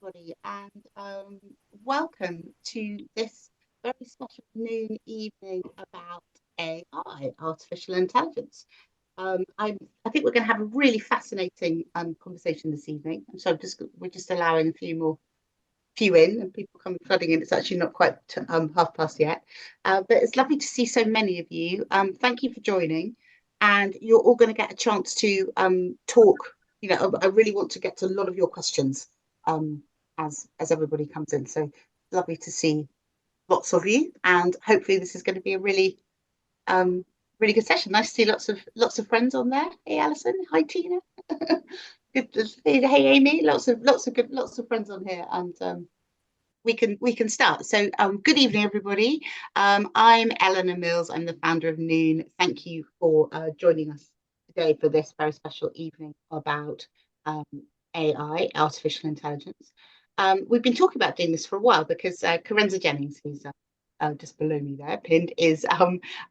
everybody, and welcome to this very special noon evening about AI, artificial intelligence. I think we're going to have a really fascinating conversation this evening, and so we're just allowing a few in, and people come flooding in. It's actually not quite 1:30 yet, but it's lovely to see so many of you. Thank you for joining, and you're all going to get a chance to talk. I really want to get to a lot of your questions as everybody comes in. So lovely to see lots of you, and hopefully this is going to be a really good session. Nice to see lots of friends on there. Hey Alison, hi Tina. Good to see. Hey Amy, lots of friends on here, and we can start. So good evening everybody. I'm Eleanor Millls. I'm the founder of Noon. Thank you for joining us today for this very special evening about AI, artificial intelligence. We've been talking about doing this for a while because Kerensa Jennings, who's just below me there, pinned, is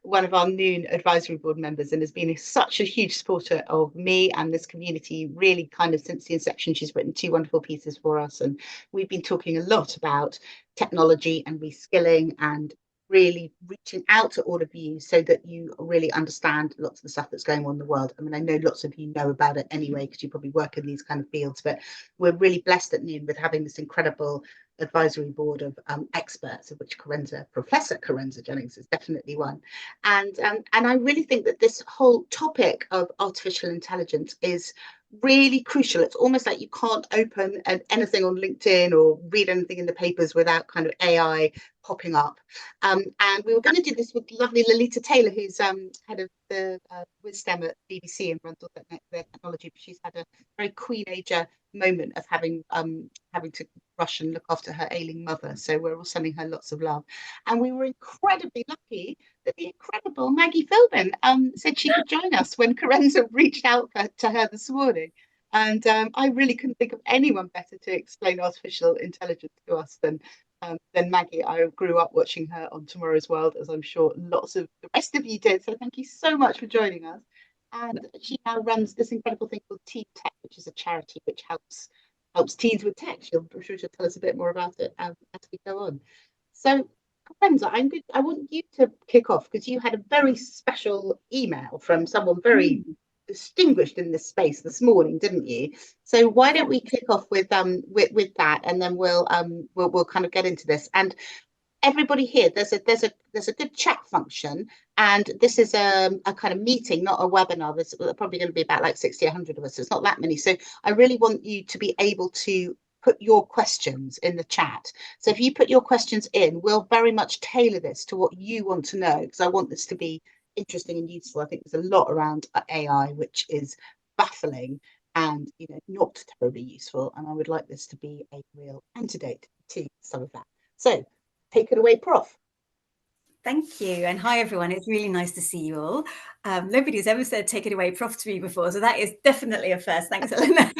one of our Noon advisory board members and has been such a huge supporter of me and this community really kind of since the inception. She's written 2 wonderful pieces for us, and we've been talking a lot about technology and reskilling and really reaching out to all of you so that you really understand lots of the stuff that's going on in the world. I mean, I know lots of you know about it anyway because you probably work in these kind of fields, but we're really blessed at Noon with having this incredible advisory board of experts, of which Professor Kerensa Jennings is definitely one. And I really think that this whole topic of artificial intelligence is really crucial. It's almost like you can't open anything on LinkedIn or read anything in the papers without kind of AI popping up. And we were going to do this with lovely Lolita Taylor, who's head of the Wisdom at BBC and runs all their technology. But she's had a very Queenager moment of having to rush and look after her ailing mother. So we're all sending her lots of love. And we were incredibly lucky that the incredible Maggie Philbin said she could join us when Kerensa reached out to her this morning. And I really couldn't think of anyone better to explain artificial intelligence to us than Maggie. I grew up watching her on Tomorrow's World, as I'm sure lots of the rest of you did. So thank you so much for joining us. And she now runs this incredible thing called Teen Tech, which is a charity which helps teens with tech. I'm sure she'll tell us a bit more about it as we go on. So, Kerensa, I want you to kick off because you had a very special email from someone very distinguished in this space this morning, didn't you? So why don't we kick off with that, and then we'll kind of get into this. And everybody here, there's a good chat function, and this is a kind of meeting, not a webinar. There's probably going to be about like 60, 100 of us. So it's not that many. So I really want you to be able to put your questions in the chat. So if you put your questions in, we'll very much tailor this to what you want to know, because I want this to be interesting and useful. I think there's a lot around AI which is baffling and not terribly useful, and I would like this to be a real antidote to some of that. So take it away, Prof. Thank you. And hi, everyone. It's really nice to see you all. Nobody's ever said take it away, Prof, to me before. So that is definitely a first. Thanks, Eleanor.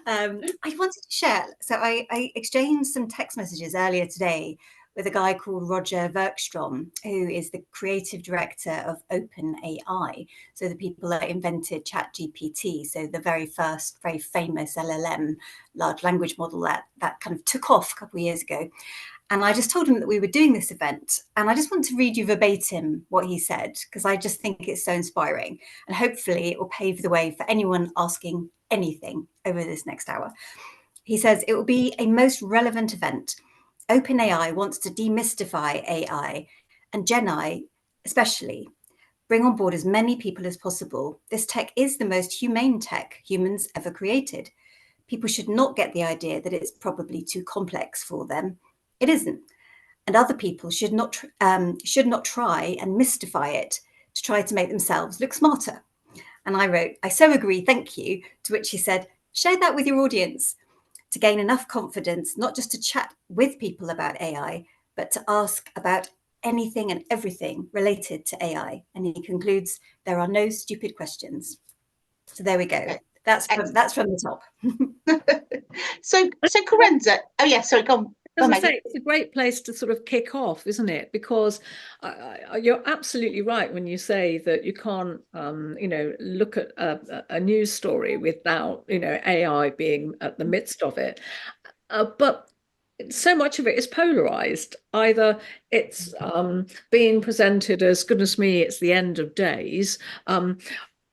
I wanted to share. So I exchanged some text messages earlier today with a guy called Roger Verkstrom, who is the creative director of OpenAI. So the people that invented ChatGPT. So the very first, very famous LLM, large language model that kind of took off a couple of years ago. And I just told him that we were doing this event. And I just want to read you verbatim what he said, because I just think it's so inspiring. And hopefully it will pave the way for anyone asking anything over this next hour. He says, it will be a most relevant event. OpenAI wants to demystify AI, and Jedi especially. Bring on board as many people as possible. This tech is the most humane tech humans ever created. People should not get the idea that it's probably too complex for them. It isn't. And other people should not try and mystify it to try to make themselves look smarter. And I wrote, I so agree, thank you. To which he said, share that with your audience to gain enough confidence, not just to chat with people about AI, but to ask about anything and everything related to AI. And he concludes, there are no stupid questions. So there we go. That's from the top. So Kerensa, oh yeah, sorry, go on. As I say, it's a great place to sort of kick off, isn't it? Because you're absolutely right when you say that you can't, look at a news story without, AI being at the midst of it. but so much of it is polarized. Either it's being presented as, goodness me, it's the end of days,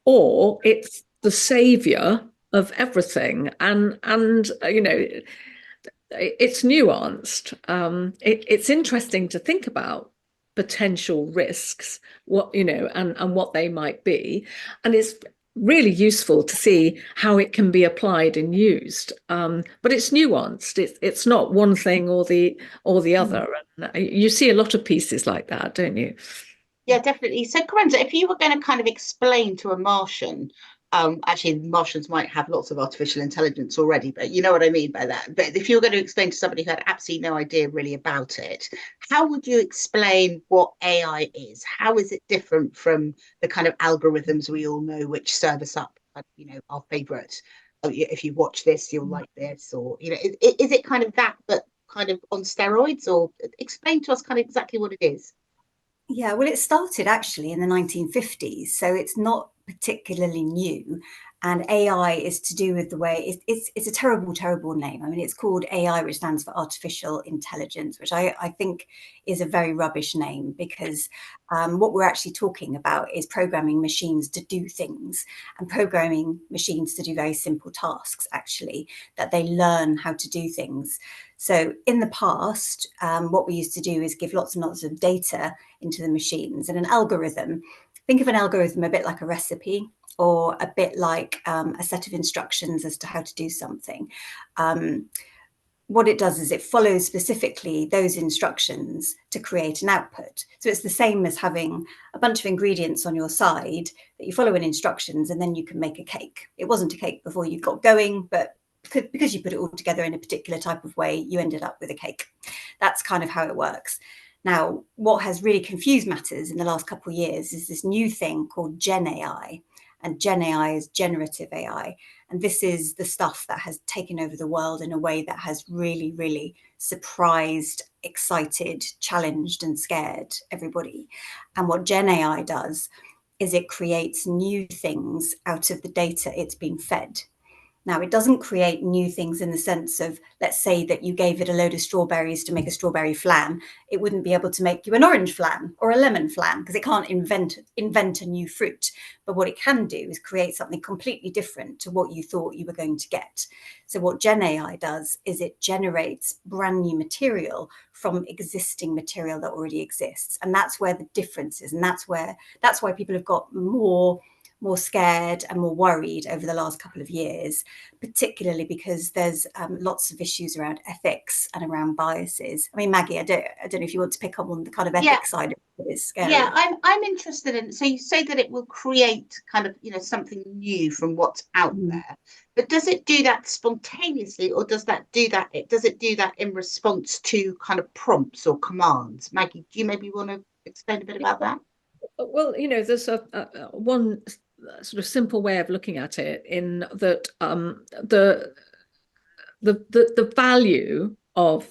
or it's the savior of everything. And it's nuanced. It's interesting to think about potential risks, and what they might be, and it's really useful to see how it can be applied and used. But it's nuanced. It's not one thing or the other. And you see a lot of pieces like that, don't you? Yeah, definitely. So, Kerensa, if you were going to kind of explain to a Martian, actually, Martians might have lots of artificial intelligence already, but you know what I mean by that. But if you were going to explain to somebody who had absolutely no idea really about it, how would you explain what AI is? How is it different from the kind of algorithms we all know which serve us up, our favorite? If you watch this, you'll like this, or is it kind of that, but kind of on steroids? Or explain to us kind of exactly what it is. Yeah, well, it started actually in the 1950s, so it's not particularly new. And AI is to do with the way it's a terrible, terrible name. I mean, it's called AI, which stands for artificial intelligence, which I think is a very rubbish name because what we're actually talking about is programming machines to do things and programming machines to do very simple tasks, actually, that they learn how to do things. So in the past, what we used to do is give lots and lots of data into the machines, and an algorithm, think of an algorithm a bit like a recipe or a bit like a set of instructions as to how to do something. What it does is it follows specifically those instructions to create an output. So it's the same as having a bunch of ingredients on your side that you follow in instructions and then you can make a cake. It wasn't a cake before you got going, but because you put it all together in a particular type of way, you ended up with a cake. That's kind of how it works. Now, what has really confused matters in the last couple of years is this new thing called Gen AI. And Gen AI is generative AI. And this is the stuff that has taken over the world in a way that has really, really surprised, excited, challenged, and scared everybody. And what Gen AI does is it creates new things out of the data it's been fed. Now, it doesn't create new things in the sense of, let's say that you gave it a load of strawberries to make a strawberry flan. It wouldn't be able to make you an orange flan or a lemon flan because it can't invent a new fruit. But what it can do is create something completely different to what you thought you were going to get. So what Gen AI does is it generates brand new material from existing material that already exists. And that's where the difference is. And that's why people have got more scared and more worried over the last couple of years, particularly because there's lots of issues around ethics and around biases. I mean, Maggie, I don't know if you want to pick up on the kind of ethics side of it. It's scary. Yeah, I'm interested in. So you say that it will create kind of something new from what's out there, but does it do that spontaneously, or does it do that in response to kind of prompts or commands? Maggie, do you maybe want to explain a bit about that? Well, there's one sort of simple way of looking at it, in that the value of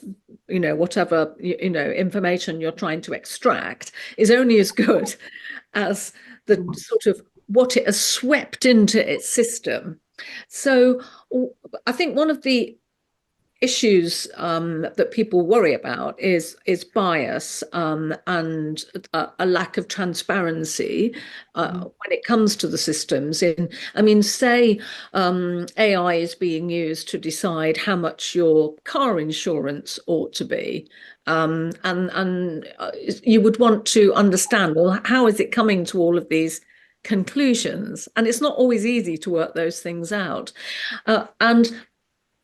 whatever information you're trying to extract is only as good as the sort of what it has swept into its system. So I think one of the issues that people worry about is bias, and a lack of transparency when it comes to the systems. Say AI is being used to decide how much your car insurance ought to be. And you would want to understand, well, how is it coming to all of these conclusions? And it's not always easy to work those things out. And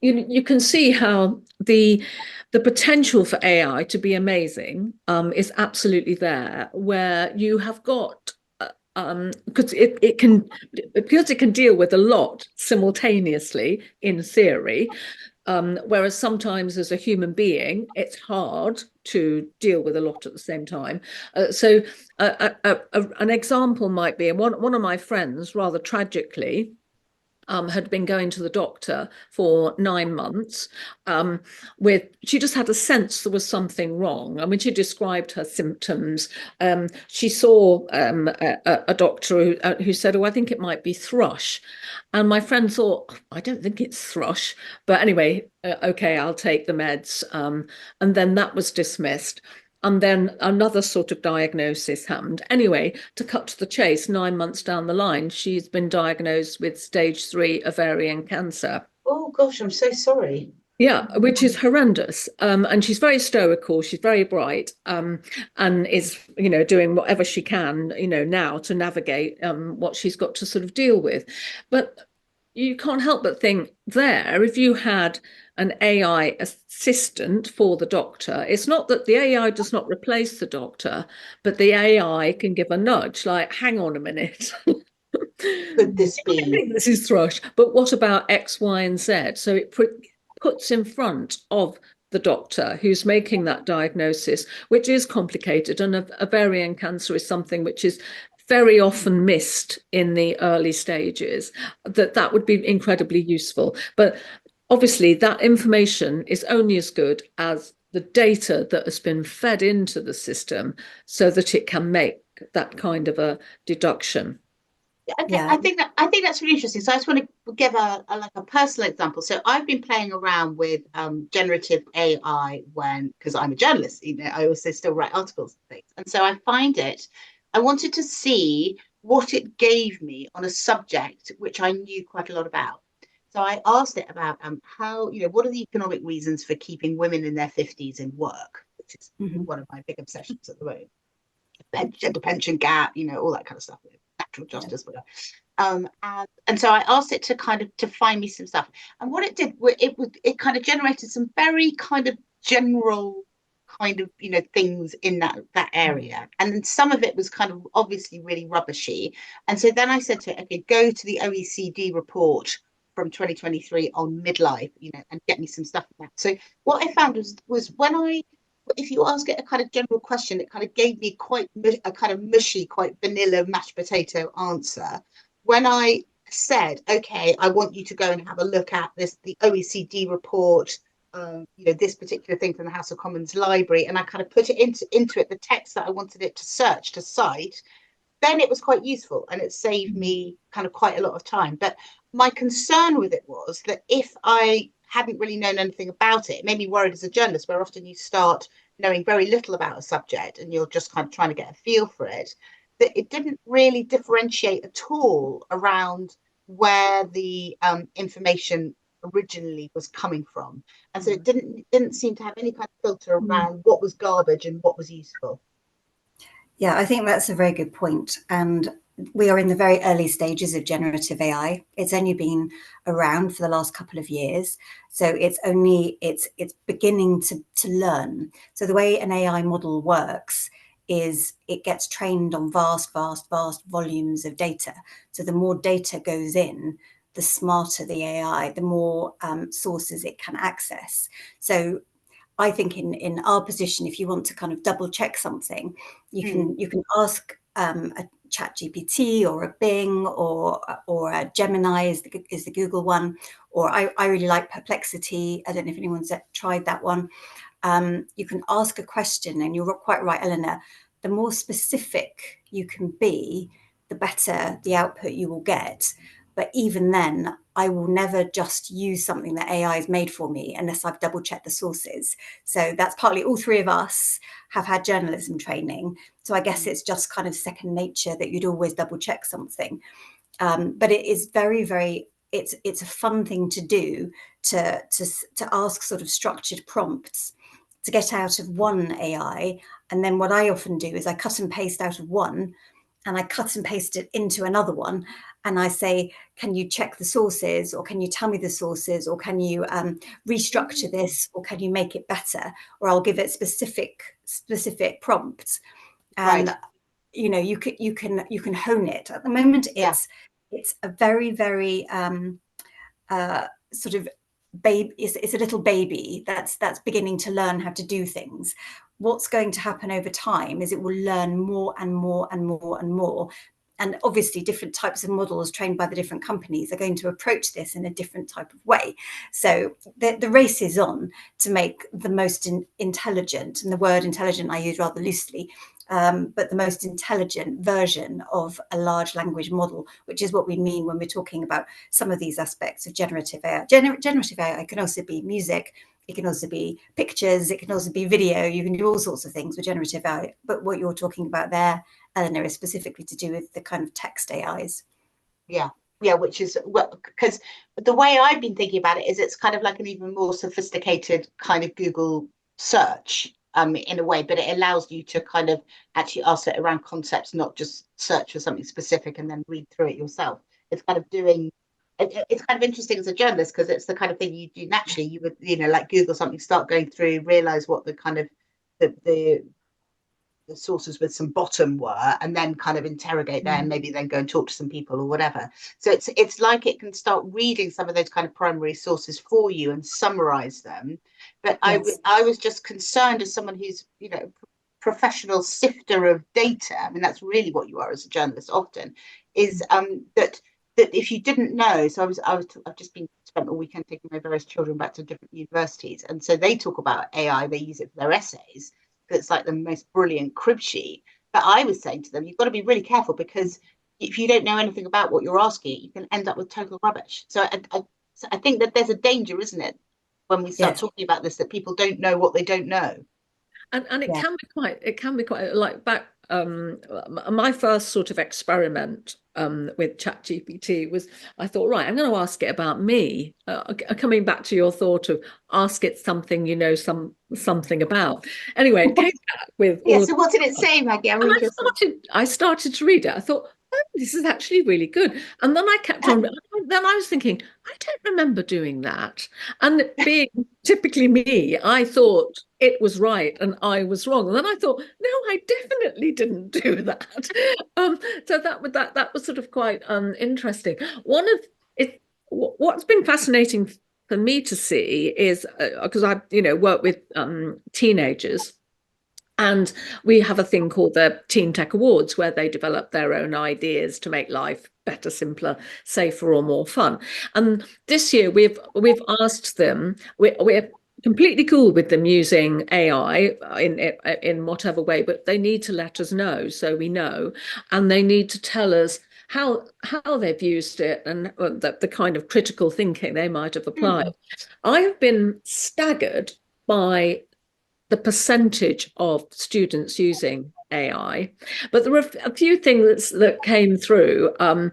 you can see how the potential for AI to be amazing is absolutely there, where you have got because it can deal with a lot simultaneously in theory, whereas sometimes as a human being it's hard to deal with a lot at the same time. So an example might be, one of my friends, rather tragically, had been going to the doctor for 9 months. She just had a sense there was something wrong. I mean, she described her symptoms. She saw a doctor who said, "Oh, I think it might be thrush." And my friend thought, "I don't think it's thrush." But anyway, okay, I'll take the meds. And then that was dismissed. And then another sort of diagnosis happened. Anyway, to cut to the chase, 9 months down the line, she's been diagnosed with stage 3 ovarian cancer. Oh gosh, I'm so sorry. Yeah, which is horrendous. And she's very stoical, she's very bright, and is, doing whatever she can, now to navigate what she's got to sort of deal with. But you can't help but think there, if you had an AI assistant for the doctor, it's not that the AI does not replace the doctor, but the AI can give a nudge, like, hang on a minute. Could this I be? think this is thrush, but what about X, Y, and Z? So it puts in front of the doctor who's making that diagnosis, which is complicated. And ovarian cancer is something which is very often missed in the early stages. That would be incredibly useful. But obviously, that information is only as good as the data that has been fed into the system so that it can make that kind of a deduction. Okay, I think that's really interesting. So I just want to give a personal example. So I've been playing around with generative AI because I'm a journalist, I also still write articles and things. And so I wanted to see what it gave me on a subject which I knew quite a lot about. So I asked it about how, what are the economic reasons for keeping women in their 50s in work, which is one of my big obsessions at the moment. The pension gap, all that kind of stuff. Natural justice, whatever. And so I asked it to find me some stuff, and what it did, it kind of generated some very kind of general kind of things in that area, and then some of it was kind of obviously really rubbishy. And so then I said to it, okay, go to the OECD report from 2023 on midlife, and get me some stuff from that. So what I found was if you ask it a kind of general question, it kind of gave me quite a kind of mushy, quite vanilla mashed potato answer. When I said, okay, I want you to go and have a look at the OECD report, this particular thing from the House of Commons library, and I kind of put it into it, the text that I wanted it to search, to cite, then it was quite useful, and it saved me kind of quite a lot of time. But my concern with it was that if I hadn't really known anything about it, it made me worried as a journalist, where often you start knowing very little about a subject and you're just kind of trying to get a feel for it, that it didn't really differentiate at all around where the information originally was coming from. And so it didn't seem to have any kind of filter around what was garbage and what was useful. Yeah, I think that's a very good point. And we are in the very early stages of generative AI. It's only been around for the last couple of years. So it's beginning to learn. So the way an AI model works is it gets trained on vast volumes of data. So the more data goes in, the smarter the AI, the more sources it can access. So I think in our position, if you want to kind of double check something, you can ask a ChatGPT or a Bing or a Gemini is the Google one, or I really like Perplexity. I don't know if anyone's tried that one. You can ask a question, and you're quite right, Eleanor. The more specific you can be, the better the output you will get. But even then, I will never just use something that AI has made for me unless I've double checked the sources. So that's partly all three of us have had journalism training. So I guess it's just kind of second nature that you'd always double check something. But it is it's a fun thing to do to ask sort of structured prompts to get out of one AI. And then what I often do is I cut and paste out of one and I cut and paste it into another one. And I say, can you check the sources, or can you tell me the sources, or can you restructure this, or can you make it better? Or I'll give it specific prompts. And right. You can hone it. At the moment, it's a very, very sort of baby. It's a little baby that's beginning to learn how to do things. What's going to happen over time is it will learn more and more and more and more. And obviously different types of models trained by the different companies are going to approach this in a different type of way. So the race is on to make the most intelligent, and the word intelligent I use rather loosely, but the most intelligent version of a large language model, which is what we mean when we're talking about some of these aspects of generative AI. Generative AI can also be music, it can also be pictures, it can also be video. You can do all sorts of things with generative AI. But what you're talking about there, Eleanor, is specifically to do with the kind of text AIs. Yeah, which is because the way I've been thinking about it is it's kind of like an even more sophisticated kind of Google search in a way, but it allows you to kind of actually ask it around concepts, not just search for something specific and then read through it yourself. It's kind of doing it's kind of interesting as a journalist because it's the kind of thing you do naturally. You would, like Google something, start going through, realize what the kind of the sources with some bottom were, and then kind of interrogate there and maybe then go and talk to some people or whatever. So it's like it can start reading some of those kind of primary sources for you and summarize them. But yes. I was just concerned as someone who's professional sifter of data. I mean, that's really what you are as a journalist often, is that if you didn't know. So I've just been spent all weekend taking my various children back to different universities, and so they talk about AI, they use it for their essays. It's like the most brilliant crib sheet. But I was saying to them, you've got to be really careful, because if you don't know anything about what you're asking, you can end up with total rubbish. So I think that there's a danger, isn't it, when we start talking about this, that people don't know what they don't know. And it can be quite like back my first sort of experiment with ChatGPT was, I thought, right, I'm going to ask it about me. Coming back to your thought of ask it something something about. Anyway, it came back with so what did it say, Maggie? I started to read it. I thought, oh, this is actually really good. And then I kept on. Then I was thinking, I don't remember doing that. And being typically me, I thought it was right and I was wrong. And then I thought, no, I definitely didn't do that. So that was sort of quite interesting. What's been fascinating for me to see is because I work with teenagers. And we have a thing called the Teen Tech Awards, where they develop their own ideas to make life better, simpler, safer, or more fun. And this year we've asked them, we're completely cool with them using AI in whatever way, but they need to let us know so we know, and they need to tell us how they've used it and the kind of critical thinking they might have applied. I have been staggered by the percentage of students using AI, but there were a few things that came through, and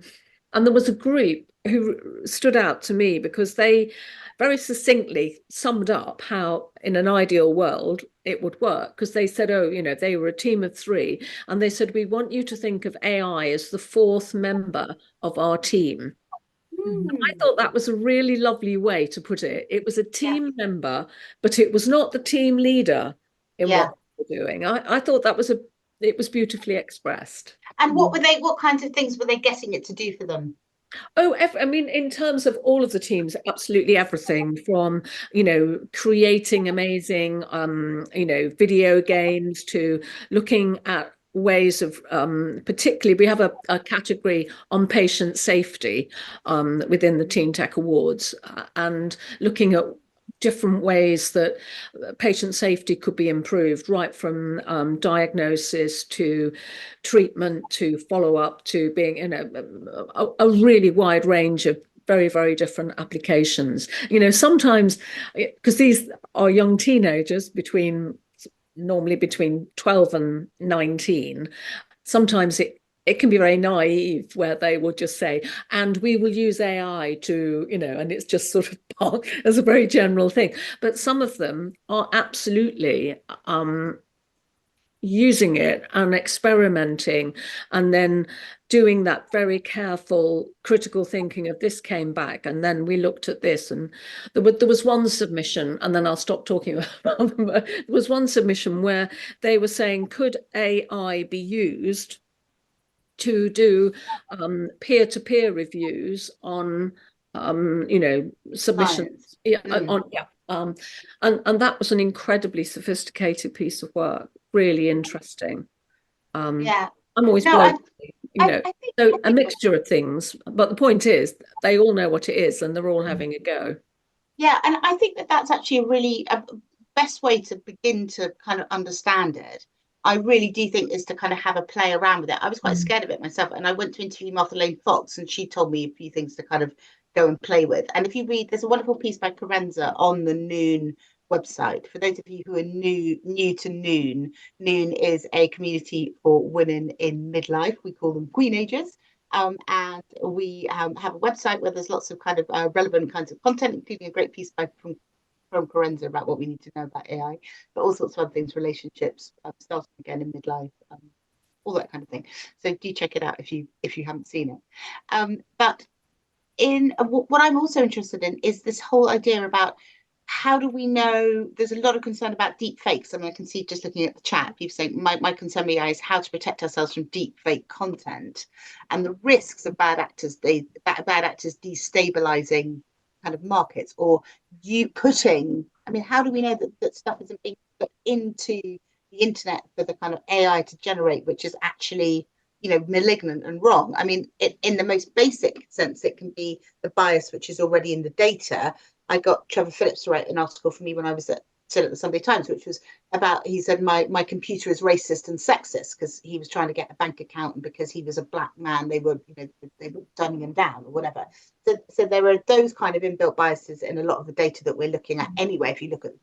there was a group who stood out to me because they very succinctly summed up how in an ideal world it would work, because they said, they were a team of 3, and they said, we want you to think of AI as the 4th member of our team. I thought that was a really lovely way to put it. It was a team member, but it was not the team leader in what they were doing. I thought that was it was beautifully expressed. And what kinds of things were they getting it to do for them? Oh, I mean, in terms of all of the teams, absolutely everything from, creating amazing, video games to looking at ways of particularly we have a category on patient safety within the Teen Tech Awards, and looking at different ways that patient safety could be improved, right from diagnosis to treatment to follow-up to being in a really wide range of very, very different applications. Sometimes, because these are young teenagers normally between 12 and 19, sometimes it can be very naive, where they will just say, and we will use AI to, and it's just sort of as a very general thing. But some of them are absolutely using it and experimenting, and then doing that very careful critical thinking of, this came back and then we looked at this, and there was one submission, and then I'll stop talking about them. There was one submission where they were saying, could AI be used to do peer-to-peer reviews on submissions? And that was an incredibly sophisticated piece of work, really interesting. I'm always blown. I so think a mixture of things. But the point is, they all know what it is, and they're all having a go. yeah, and I think that that's actually a best way to begin to kind of understand it. I really do think is to kind of have a play around with it. I was quite scared of it myself, and I went to interview Martha Lane Fox, and she told me a few things to kind of go and play with. And if you read, there's a wonderful piece by Kerensa on the Noon website. For those of you who are new to Noon, Noon is a community for women in midlife. We call them Queenagers. And we have a website where there's lots of kind of relevant kinds of content, including a great piece from Kerensa about what we need to know about AI, but all sorts of other things, relationships, starting again in midlife, all that kind of thing. So do check it out if you haven't seen it. But in what I'm also interested in is this whole idea about how do we know. There's a lot of concern about deep fakes. I mean, I can see just looking at the chat, people saying my concern with AI is how to protect ourselves from deep fake content and the risks of bad actors destabilizing kind of markets, or you putting, I mean, how do we know that stuff isn't being put into the internet for the kind of AI to generate, which is actually, malignant and wrong? I mean, in the most basic sense, it can be the bias which is already in the data. I got Trevor Phillips to write an article for me when I was still at the Sunday Times, which was about, he said, my computer is racist and sexist, because he was trying to get a bank account, and because he was a black man, they were dunning him down or whatever. So there are those kind of inbuilt biases in a lot of the data that we're looking at anyway. If you look at,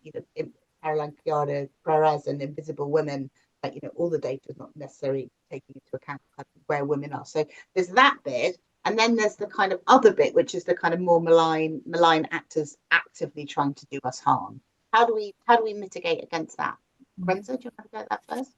Caroline Criado Perez and Invisible Women, like, all the data is not necessarily taking into account kind of where women are. So there's that bit. And then there's the kind of other bit, which is the kind of more malign actors actively trying to do us harm. How do we mitigate against that? Kerensa, do you want to go at that first?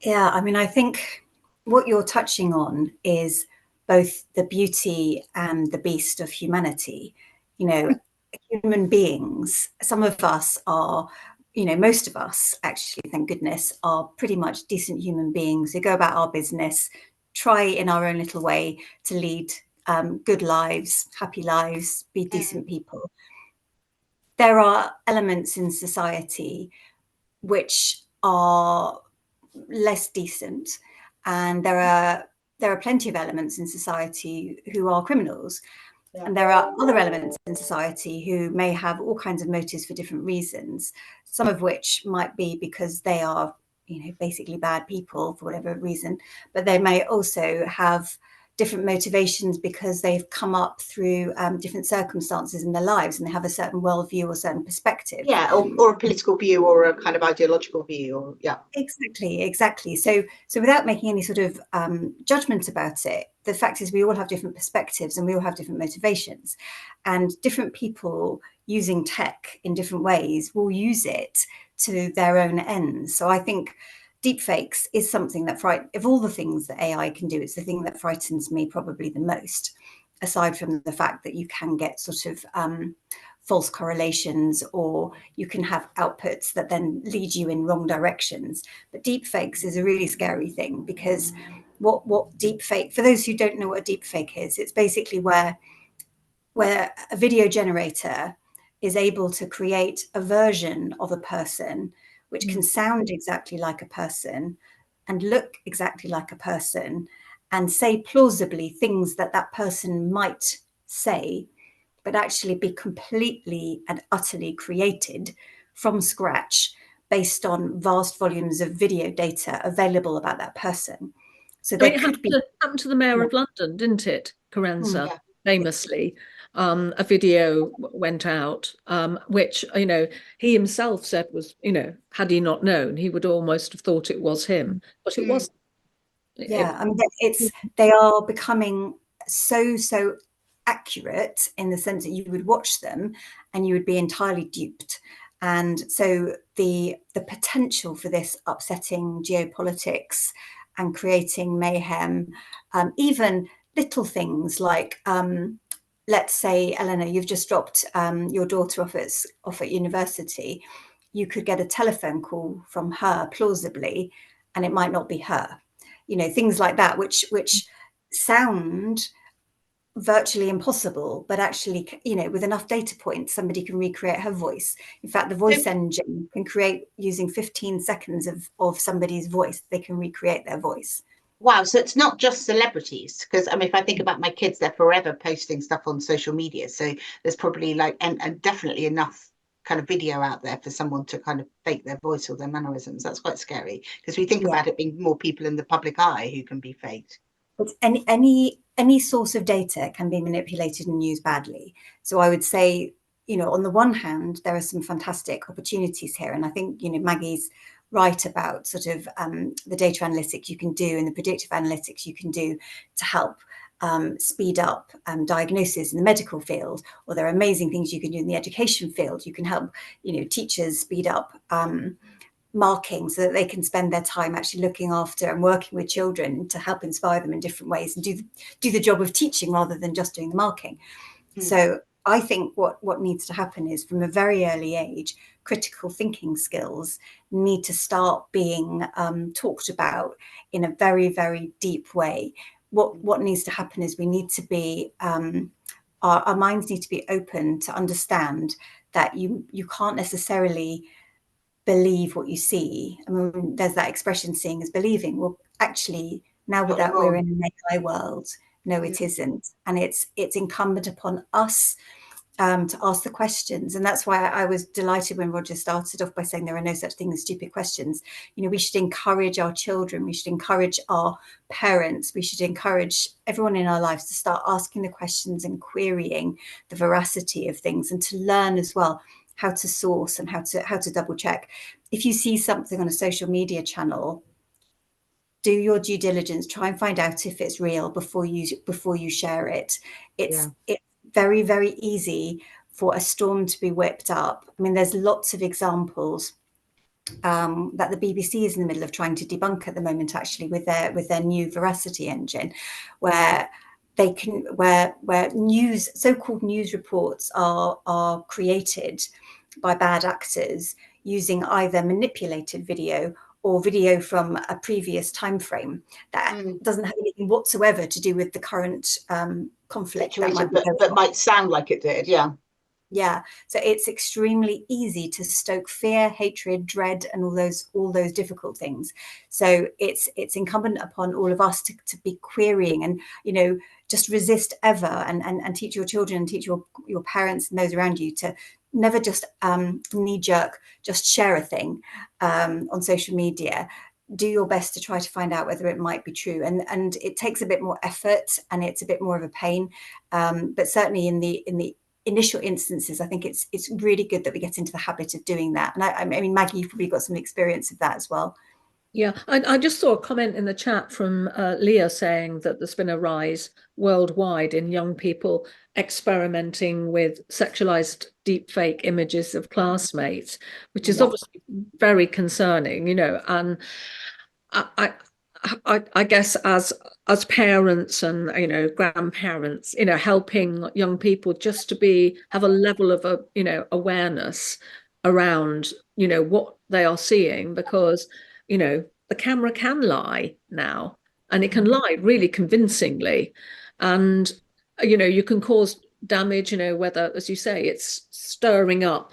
Yeah, I mean, I think what you're touching on is both the beauty and the beast of humanity. Human beings, some of us are, most of us actually, thank goodness, are pretty much decent human beings who go about our business, try in our own little way to lead good lives, happy lives, be decent people. There are elements in society which are less decent, and there are plenty of elements in society who are criminals. Yeah. And there are other elements in society who may have all kinds of motives for different reasons, some of which might be because they are, basically bad people for whatever reason, but they may also have different motivations because they've come up through different circumstances in their lives, and they have a certain worldview or certain perspective. Yeah, or a political view, or a kind of ideological view, or yeah. Exactly. So without making any sort of judgment about it, the fact is we all have different perspectives and we all have different motivations, and different people using tech in different ways will use it to their own ends. So I think deepfakes is something that of all the things that AI can do, it's the thing that frightens me probably the most, aside from the fact that you can get sort of false correlations, or you can have outputs that then lead you in wrong directions. But deepfakes is a really scary thing, because what deepfake, for those who don't know what a deepfake is, it's basically where a video generator is able to create a version of a person which can sound exactly like a person and look exactly like a person and say plausibly things that person might say, but actually be completely and utterly created from scratch based on vast volumes of video data available about that person. So there could be... happened to the Mayor of London, didn't it, Kerensa? Famously, a video went out, which, he himself said was, had he not known, he would almost have thought it was him, but it wasn't. Yeah, I mean, they are becoming so accurate in the sense that you would watch them and you would be entirely duped. And so the potential for this upsetting geopolitics and creating mayhem, even little things like, let's say, Eleanor, you've just dropped your daughter off at university. You could get a telephone call from her plausibly, and it might not be her. Things like that, which sound virtually impossible, but actually, with enough data points, somebody can recreate her voice. In fact, the voice engine can create, using 15 seconds of somebody's voice, they can recreate their voice. Wow, so it's not just celebrities, because I mean, if I think about my kids, they're forever posting stuff on social media. So there's probably like, and definitely enough kind of video out there for someone to kind of fake their voice or their mannerisms. That's quite scary, because we think about it being more people in the public eye who can be faked. But any source of data can be manipulated and used badly. So I would say, on the one hand, there are some fantastic opportunities here, and I think Maggie's right about sort of the data analytics you can do and the predictive analytics you can do to help speed up diagnosis in the medical field, or there are amazing things you can do in the education field. You can help teachers speed up marking so that they can spend their time actually looking after and working with children to help inspire them in different ways and do the job of teaching rather than just doing the marking. So I think what needs to happen is, from a very early age, critical thinking skills need to start being talked about in a very, very deep way. What needs to happen is we need to be our minds need to be open to understand that you can't necessarily believe what you see. I mean, there's that expression, seeing is believing. Well, actually, now with that, we're in an AI world. No, it isn't. And it's incumbent upon us to ask the questions. And that's why I was delighted when Roger started off by saying there are no such thing as stupid questions. We should encourage our children. We should encourage our parents. We should encourage everyone in our lives to start asking the questions and querying the veracity of things, and to learn as well how to source and how to double check. If you see something on a social media channel, do your due diligence, try and find out if it's real before you share it. It's very, very easy for a storm to be whipped up. I mean, there's lots of examples that the BBC is in the middle of trying to debunk at the moment, actually, with their new veracity engine, where they can where so-called news reports are created by bad actors using either manipulated video or video from a previous time frame that doesn't have anything whatsoever to do with the current conflict situation, that might sound like it did. Yeah, so it's extremely easy to stoke fear, hatred, dread, and all those difficult things. So it's incumbent upon all of us to be querying and just resist ever, and teach your children and teach your parents and those around you to never just knee jerk just share a thing on social media. Do your best to try to find out whether it might be true, and it takes a bit more effort and it's a bit more of a pain, but certainly in the initial instances, I think it's really good that we get into the habit of doing that. And I mean, Maggie, you've probably got some experience of that as well. Yeah, I just saw a comment in the chat from Leah saying that there's been a rise worldwide in young people experimenting with sexualized deepfake images of classmates, which is obviously very concerning, and I guess as parents and grandparents, helping young people just to have a level of awareness around what they are seeing, because the camera can lie now, and it can lie really convincingly, and you can cause damage, whether, as you say, it's stirring up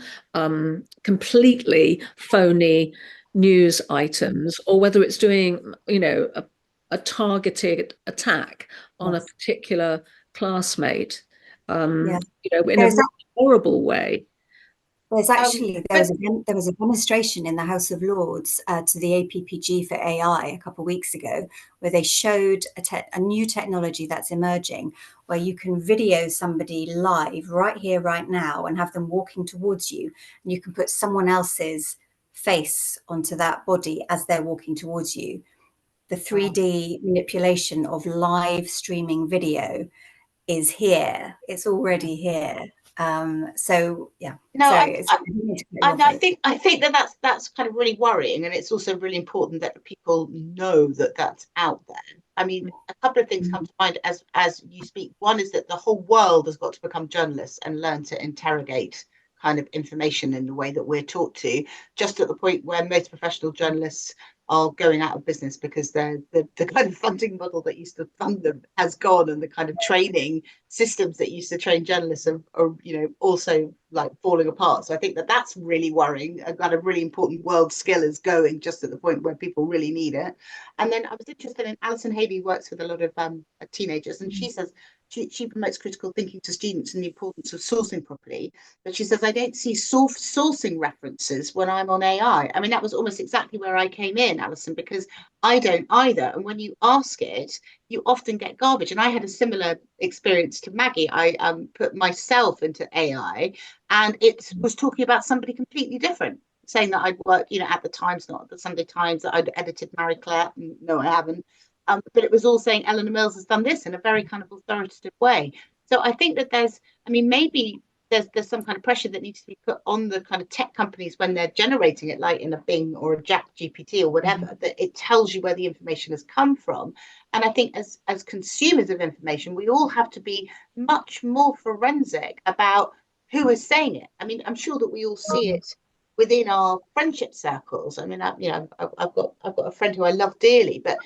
completely phony news items, or whether it's doing a targeted attack on a particular classmate in a horrible way. There's actually there was a demonstration in the House of Lords to the APPG for AI a couple of weeks ago, where they showed a new technology that's emerging, where you can video somebody live right here, right now, and have them walking towards you, and you can put someone else's face onto that body as they're walking towards you. The 3D manipulation of live streaming video is here. It's already here. So yeah. No, I think that's kind of really worrying, and it's also really important that people know that that's out there. I mean, a couple of things come to mind as you speak. One is that the whole world has got to become journalists and learn to interrogate kind of information in the way that we're taught to, just at the point where most professional journalists are going out of business because the kind of funding model that used to fund them has gone, and the kind of training systems that used to train journalists are also like falling apart. So I think that's really worrying. A kind of really important world skill is going just at the point where people really need it. And then I was interested in Alison Haley, works with a lot of teenagers, and she says she promotes critical thinking to students and the importance of sourcing properly. But she says, I don't see sourcing references when I'm on AI. I mean, that was almost exactly where I came in, Alison, because I don't either. And when you ask it, you often get garbage. And I had a similar experience to Maggie. I put myself into AI, and it was talking about somebody completely different, saying that I'd worked, at the Times, not the Sunday Times, that I'd edited Marie Claire. No, I haven't. But it was all saying Eleanor Millls has done this in a very kind of authoritative way. So I think that maybe there's some kind of pressure that needs to be put on the kind of tech companies when they're generating it, like in a Bing or a Jack GPT or whatever, that it tells you where the information has come from. And I think as consumers of information, we all have to be much more forensic about who is saying it. I mean, I'm sure that we all see it within our friendship circles. I mean, I've got a friend who I love dearly, but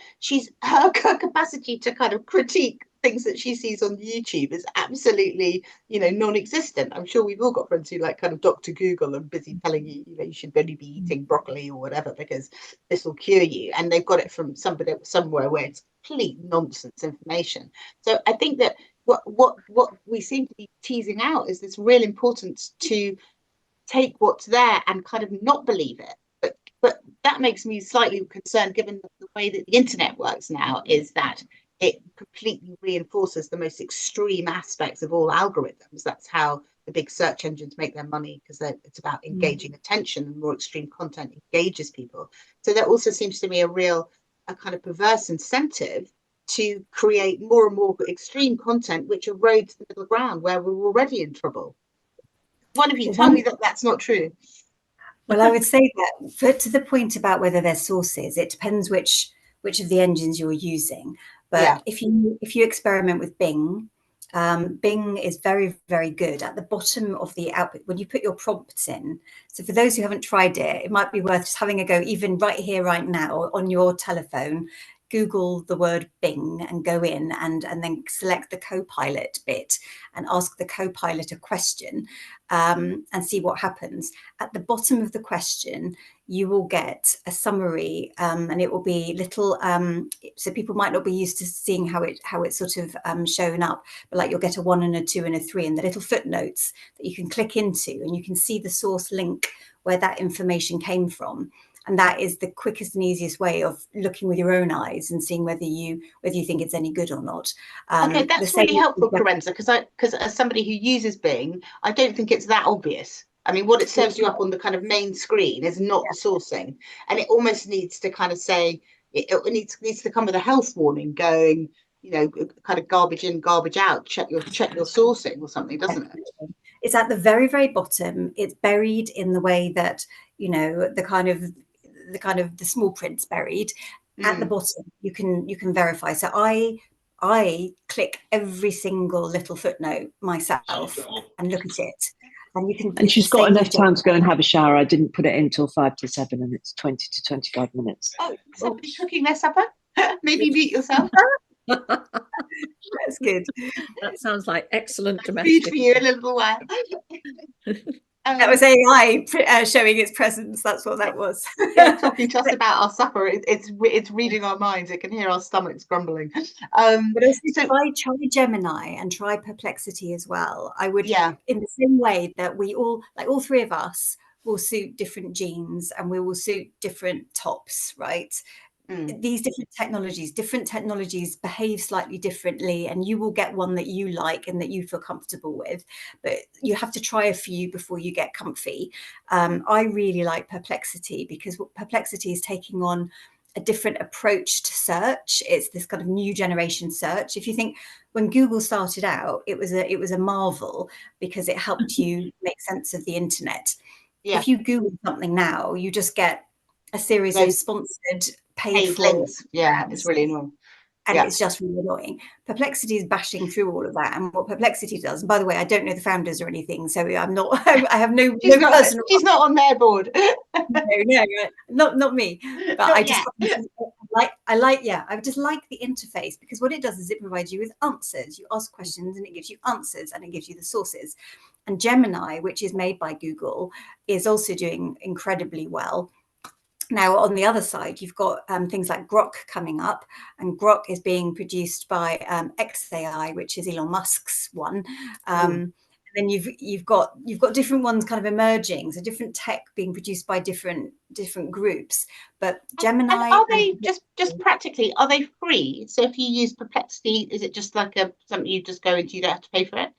her capacity to kind of critique things that she sees on YouTube is absolutely, non-existent. I'm sure we've all got friends who like kind of Dr. Google and busy telling you, you should only be eating broccoli or whatever because this will cure you, and they've got it from somewhere where it's complete nonsense information. So I think that what we seem to be teasing out is this real importance to take what's there and kind of not believe it. But that makes me slightly concerned, given the way that the internet works now, is that it completely reinforces the most extreme aspects of all algorithms. That's how the big search engines make their money, because it's about engaging attention, and more extreme content engages people. So there also seems to be a kind of perverse incentive to create more and more extreme content, which erodes the middle ground where we're already in trouble. One of you tell me that that's not true. Well, I would say that to the point about whether they're sources, it depends which of the engines you're using. But if you experiment with Bing, Bing is very, very good at the bottom of the output when you put your prompts in. So for those who haven't tried it, it might be worth just having a go, even right here, right now on your telephone. Google the word Bing and go in and then select the Copilot bit and ask the Copilot a question and see what happens. At the bottom of the question, you will get a summary and it will be little, so people might not be used to seeing how it's sort of shown up, but like you'll get a 1 and a 2 and a 3 and the little footnotes that you can click into, and you can see the source link where that information came from. And that is the quickest and easiest way of looking with your own eyes and seeing whether you think it's any good or not. Okay, that's really helpful, Kerensa, because as somebody who uses Bing, I don't think it's that obvious. I mean, what it serves you up on the kind of main screen is not the sourcing, and it almost needs to kind of say it needs to come with a health warning going, kind of garbage in, garbage out. Check your sourcing or something, doesn't it? It's at the very, very bottom. It's buried in the way that the kind of the small print's buried at the bottom. You can verify. So I click every single little footnote myself and look at it. And you can. And she's got enough time to go and have a shower. I didn't put it in till 5 to 7, and it's 20 to 25 minutes. Oh, somebody's cooking their supper. Maybe mute yourself. That's good. That sounds like excellent domestic food for you in a little while. That was AI showing its presence. That's what that was. Talking to us about our supper. It's reading our minds. It can hear our stomachs grumbling. But also try Gemini and try Perplexity as well. I would, in the same way that we all three of us will suit different jeans and we will suit different tops, right? These different technologies behave slightly differently, and you will get one that you like and that you feel comfortable with, but you have to try a few before you get comfy. I really like Perplexity because Perplexity is taking on a different approach to search. It's this kind of new generation search. If you think when Google started out, it was a marvel because it helped you make sense of the internet. If you Google something now, you just get a series of sponsored paid links. Yeah, it's really annoying. and it's just really annoying. Perplexity is bashing through all of that, and what Perplexity does, and by the way, I don't know the founders or anything, so I'm not, I have no personal. She's not on their board. no, not me. But Not I just I just like the interface, because what it does is it provides you with answers. You ask questions and it gives you answers, and it gives you the sources. And Gemini, which is made by Google, is also doing incredibly well. Now, on the other side, you've got things like Grok coming up, and Grok is being produced by XAI, which is Elon Musk's one. And then you've got different ones kind of emerging, so different tech being produced by different groups. But Gemini, and are they just practically, are they free? So if you use Perplexity, is it just like something you just go into, you don't have to pay for it?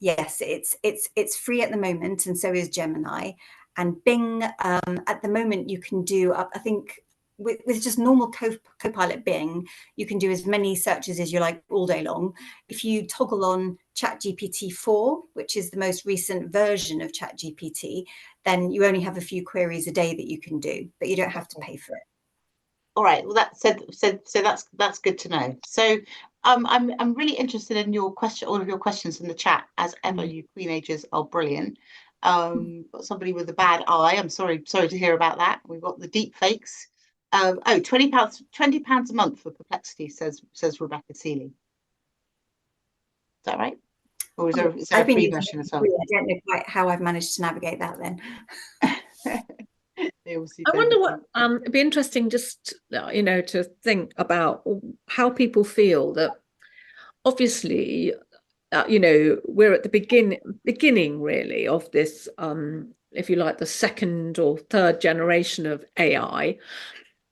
Yes, it's free at the moment, and so is Gemini. And Bing, at the moment, you can do up, I think, with just normal Copilot Bing, you can do as many searches as you like all day long. If you toggle on ChatGPT 4, which is the most recent version of ChatGPT, then you only have a few queries a day that you can do, but you don't have to pay for it. All right. Well, that's good to know. So I'm really interested in all of your questions in the chat. As ever, you Queenagers are brilliant. Got somebody with a bad eye. I'm sorry to hear about that. We've got the deep fakes. £20 a month for Perplexity, says Rebecca Seeley. Is that right? Or is there a free version as well? I don't know quite how I've managed to navigate that then. I wonder what it'd be interesting just to think about how people feel that obviously we're at the beginning really of this if you like the second or third generation of AI,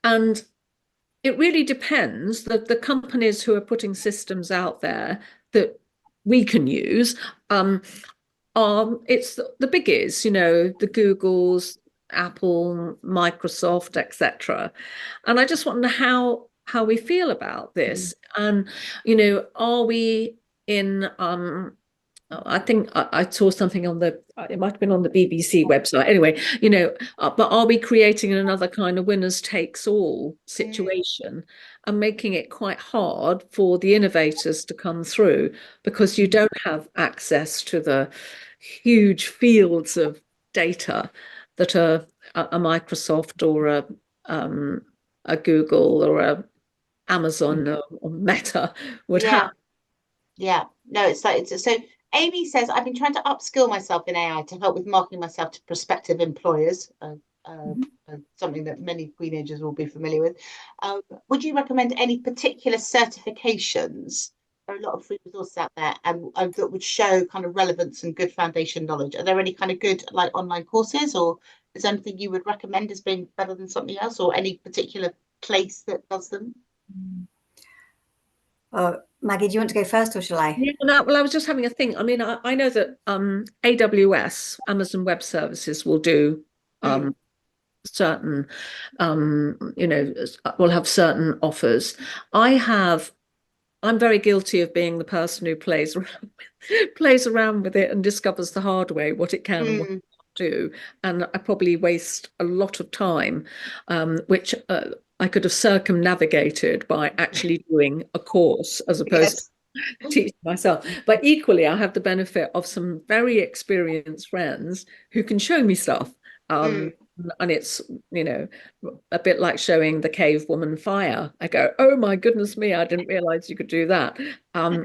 and it really depends that the companies who are putting systems out there that we can use it's the biggies, the Googles, Apple, Microsoft, etc. And I just wonder how we feel about this. And are we in I think I saw something on it might have been on the BBC website anyway, but are we creating another kind of winners takes all situation and making it quite hard for the innovators to come through because you don't have access to the huge fields of data that a Microsoft or a Google or a Amazon or Meta would have? Yeah, no, it's so Amy says, I've been trying to upskill myself in AI to help with marketing myself to prospective employers, something that many Queenagers will be familiar with. Would you recommend any particular certifications? There are a lot of free resources out there and that would show kind of relevance and good foundation knowledge. Are there any kind of good like online courses, or is there anything you would recommend as being better than something else, or any particular place that does them? Maggie, do you want to go first or shall I? Yeah, well, I was just having a think. I mean, I know that AWS, Amazon Web Services, will do certain, will have certain offers. I'm very guilty of being the person who plays around with it and discovers the hard way what it can and what it can't do. And I probably waste a lot of time, which I could have circumnavigated by actually doing a course as opposed to teaching myself. But equally, I have the benefit of some very experienced friends who can show me stuff. And it's, a bit like showing the cave woman fire. I go, oh my goodness me, I didn't realize you could do that. So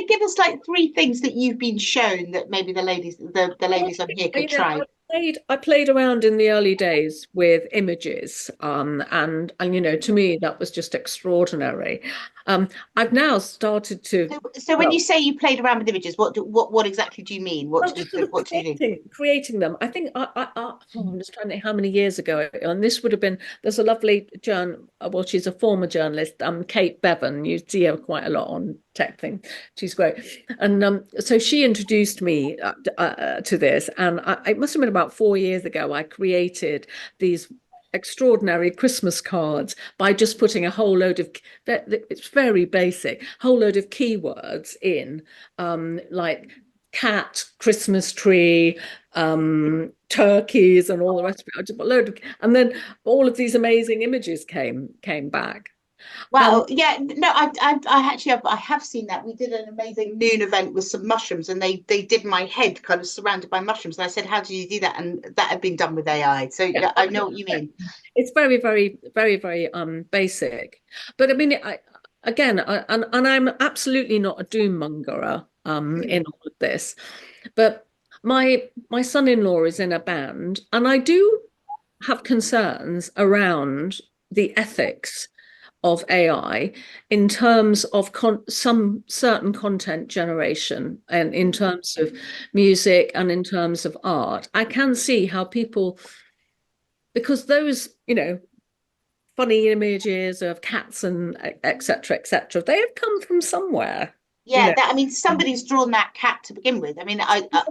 give us like 3 things that you've been shown that maybe the ladies on here could try. I played around in the early days with images, and to me that was just extraordinary. I've now started to. So when you say you played around with images, what exactly do you mean? What do you do? Creating them. I think I'm just trying to think how many years ago, and this would have been. There's a lovely she's a former journalist, Kate Bevan. You see her quite a lot on tech thing. She's great, and so she introduced me to this, and it must have been about 4 years ago. I created these extraordinary Christmas cards by just putting a whole load of, it's very basic, whole load of keywords in, like cat, Christmas tree, turkeys, and all the rest of it. I just put a load of, and then all of these amazing images came back. Well, yeah, no, I actually I have seen that. We did an amazing noon event with some mushrooms, and they did my head kind of surrounded by mushrooms. And I said, "How did you do that?" And that had been done with AI. So yeah, I know what you mean. It's very, very, very, very basic. But I mean, and I'm absolutely not a doom mongerer in all of this. But my son-in-law is in a band, and I do have concerns around the ethics of AI in terms of some certain content generation, and in terms of music and in terms of art. I can see how people, because those, funny images of cats and etc., etc., they have come from somewhere. Yeah, I mean, somebody's drawn that cat to begin with. I mean,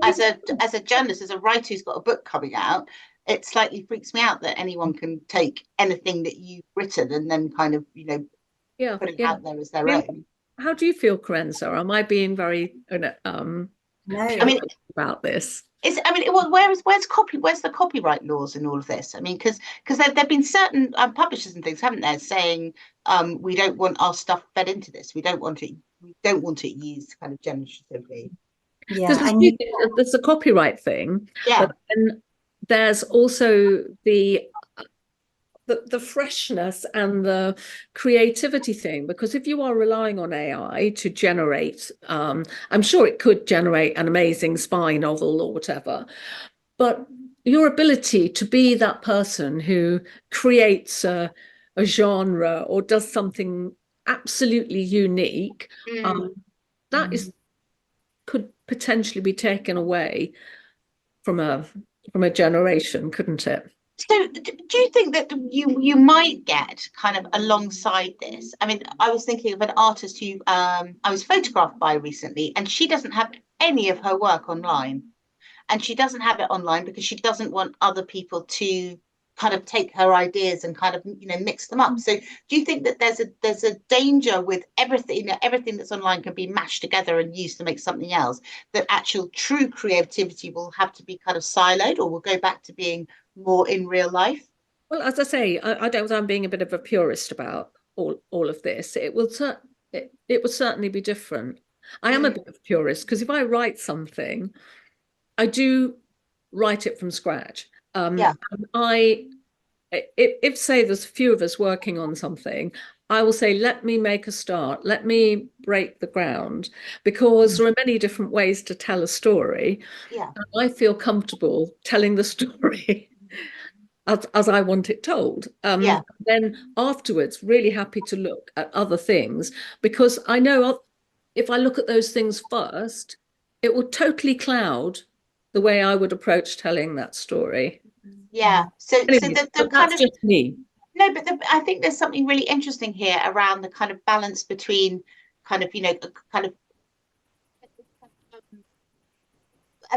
as a journalist, as a writer who's got a book coming out, it slightly freaks me out that anyone can take anything that you've written and then kind of, put it out there as their own. How do you feel, Kerensa? Am I being very No, I mean, about this? Where's the copyright laws in all of this? I mean, because there've been certain publishers and things, haven't there, saying we don't want our stuff fed into this. We don't want it used kind of generatively. Yeah, there's a copyright thing. Yeah. But then there's also the freshness and the creativity thing, because if you are relying on AI to generate, I'm sure it could generate an amazing spy novel or whatever, but your ability to be that person who creates a genre or does something absolutely unique, that could potentially be taken away from a generation, couldn't it? So do you think that you might get kind of alongside this? I mean, I was thinking of an artist who I was photographed by recently, and she doesn't have any of her work online. And she doesn't have it online because she doesn't want other people to kind of take her ideas and kind of, mix them up. So do you think that there's a danger with everything, everything that's online can be mashed together and used to make something else, that actual true creativity will have to be kind of siloed, or will go back to being more in real life? Well, as I say, I don't. I'm being a bit of a purist about all of this. It will certainly be different. I am a bit of a purist because if I write something, I do write it from scratch. If say there's a few of us working on something, I will say, let me make a start. Let me break the ground, because there are many different ways to tell a story. Yeah. And I feel comfortable telling the story as I want it told. Then afterwards, really happy to look at other things, because I know if I look at those things first, it will totally cloud the way I would approach telling that story. Yeah. So the kind that's of just me. No, but I think there's something really interesting here around the kind of balance between kind of, kind of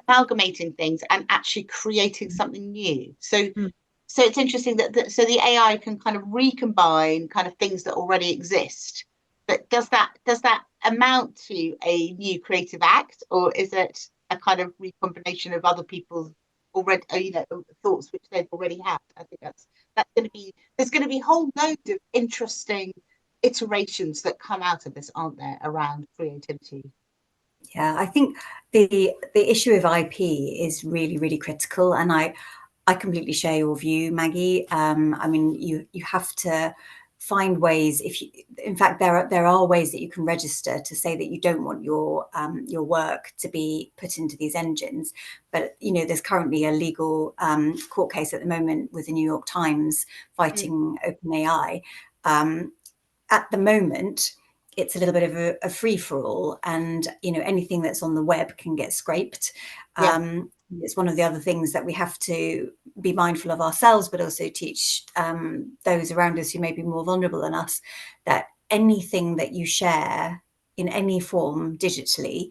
amalgamating things and actually creating something new. So it's interesting that so the AI can kind of recombine kind of things that already exist. But does that amount to a new creative act, or is it a kind of recombination of other people's already, thoughts which they've already had? I think there's going to be a whole load of interesting iterations that come out of this, aren't there, around creativity? Yeah, I think the issue of IP is really, really critical, and I completely share your view, Maggie. I mean, you have to find ways. In fact, there are ways that you can register to say that you don't want your work to be put into these engines. But there's currently a legal court case at the moment with the New York Times fighting OpenAI. At the moment, it's a little bit of a free for all, and anything that's on the web can get scraped. It's one of the other things that we have to be mindful of ourselves, but also teach those around us who may be more vulnerable than us, that anything that you share in any form digitally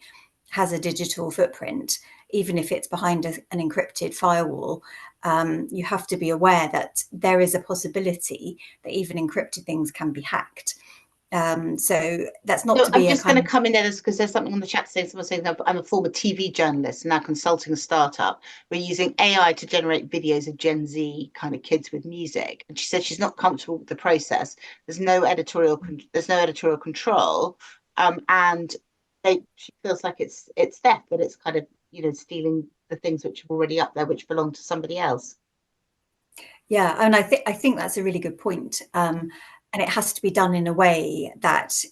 has a digital footprint, even if it's behind an encrypted firewall. You have to be aware that there is a possibility that even encrypted things can be hacked. So that's not So to be I'm a just going kind to of, come in there because there's something on the chat saying, someone saying that I'm a former TV journalist now consulting a startup. We're using AI to generate videos of Gen Z kind of kids with music, and she said she's not comfortable with the process. There's no editorial control, and she feels like it's theft, that it's kind of stealing the things which are already up there which belong to somebody else. yeah, and I think that's a really good point. And it has to be done in a way that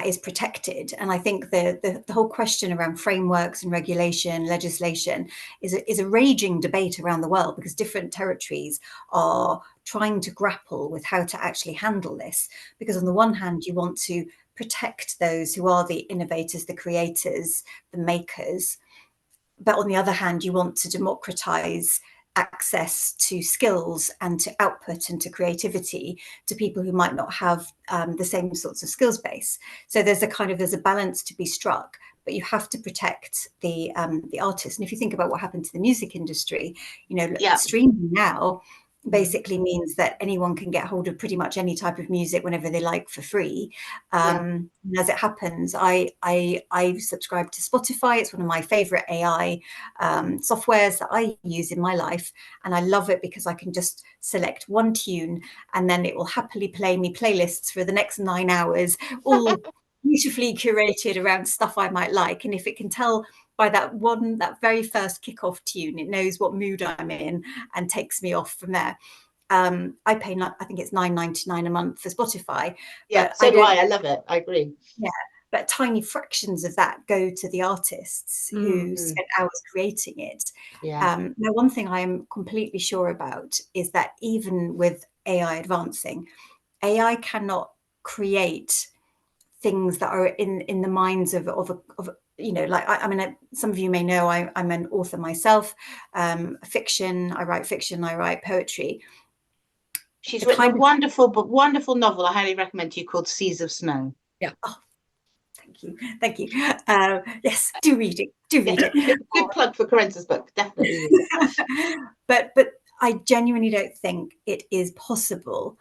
is protected. And I think the whole question around frameworks and regulation, legislation is a raging debate around the world, because different territories are trying to grapple with how to actually handle this. Because on the one hand, you want to protect those who are the innovators, the creators, the makers. But on the other hand, you want to democratize access to skills and to output and to creativity to people who might not have the same sorts of skills base. So there's a balance to be struck, but you have to protect the artists. And if you think about what happened to the music industry, streaming now basically means that anyone can get hold of pretty much any type of music whenever they like for free. And as it happens, I subscribe to Spotify. It's one of my favorite AI softwares that I use in my life, and I love it because I can just select one tune and then it will happily play me playlists for the next 9 hours, all beautifully curated around stuff I might like. And if it can tell by that very first kickoff tune, it knows what mood I'm in and takes me off from there. I pay, I think it's $9.99 a month for Spotify. Yeah, so do I. I love it. I agree. Yeah, but tiny fractions of that go to the artists who spent hours creating it. Yeah. Now, one thing I am completely sure about is that even with AI advancing, AI cannot create things that are in the minds of like I mean, some of you may know I'm an author myself, fiction. I write fiction. I write poetry. She's written a wonderful novel I highly recommend to you called Seas of Snow. Yeah. Oh, thank you. Yes, do read it. Good plug for Kerensa's book, definitely read it. But I genuinely don't think it is possible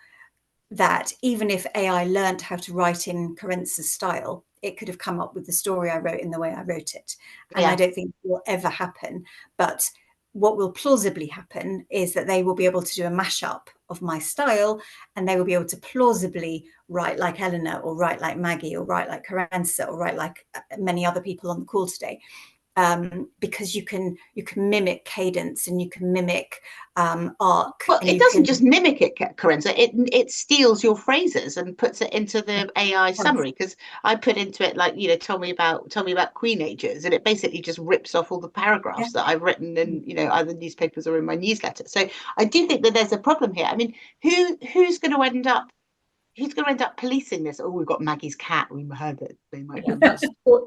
that even if AI learned how to write in Kerensa's style, it could have come up with the story I wrote in the way I wrote it. And I don't think it will ever happen. But what will plausibly happen is that they will be able to do a mashup of my style, and they will be able to plausibly write like Eleanor, or write like Maggie, or write like Kerensa, or write like many other people on the call today. Because you can mimic cadence, and you can mimic arc. Well, it doesn't just mimic it, Kerensa. It steals your phrases and puts it into the AI summary. Because I put into it like, tell me about Queenagers, and it basically just rips off all the paragraphs that I've written in either newspapers or in my newsletter. So I do think that there's a problem here. I mean, who's going to end up policing this? Oh, we've got Maggie's cat. We heard that they might have that's cool.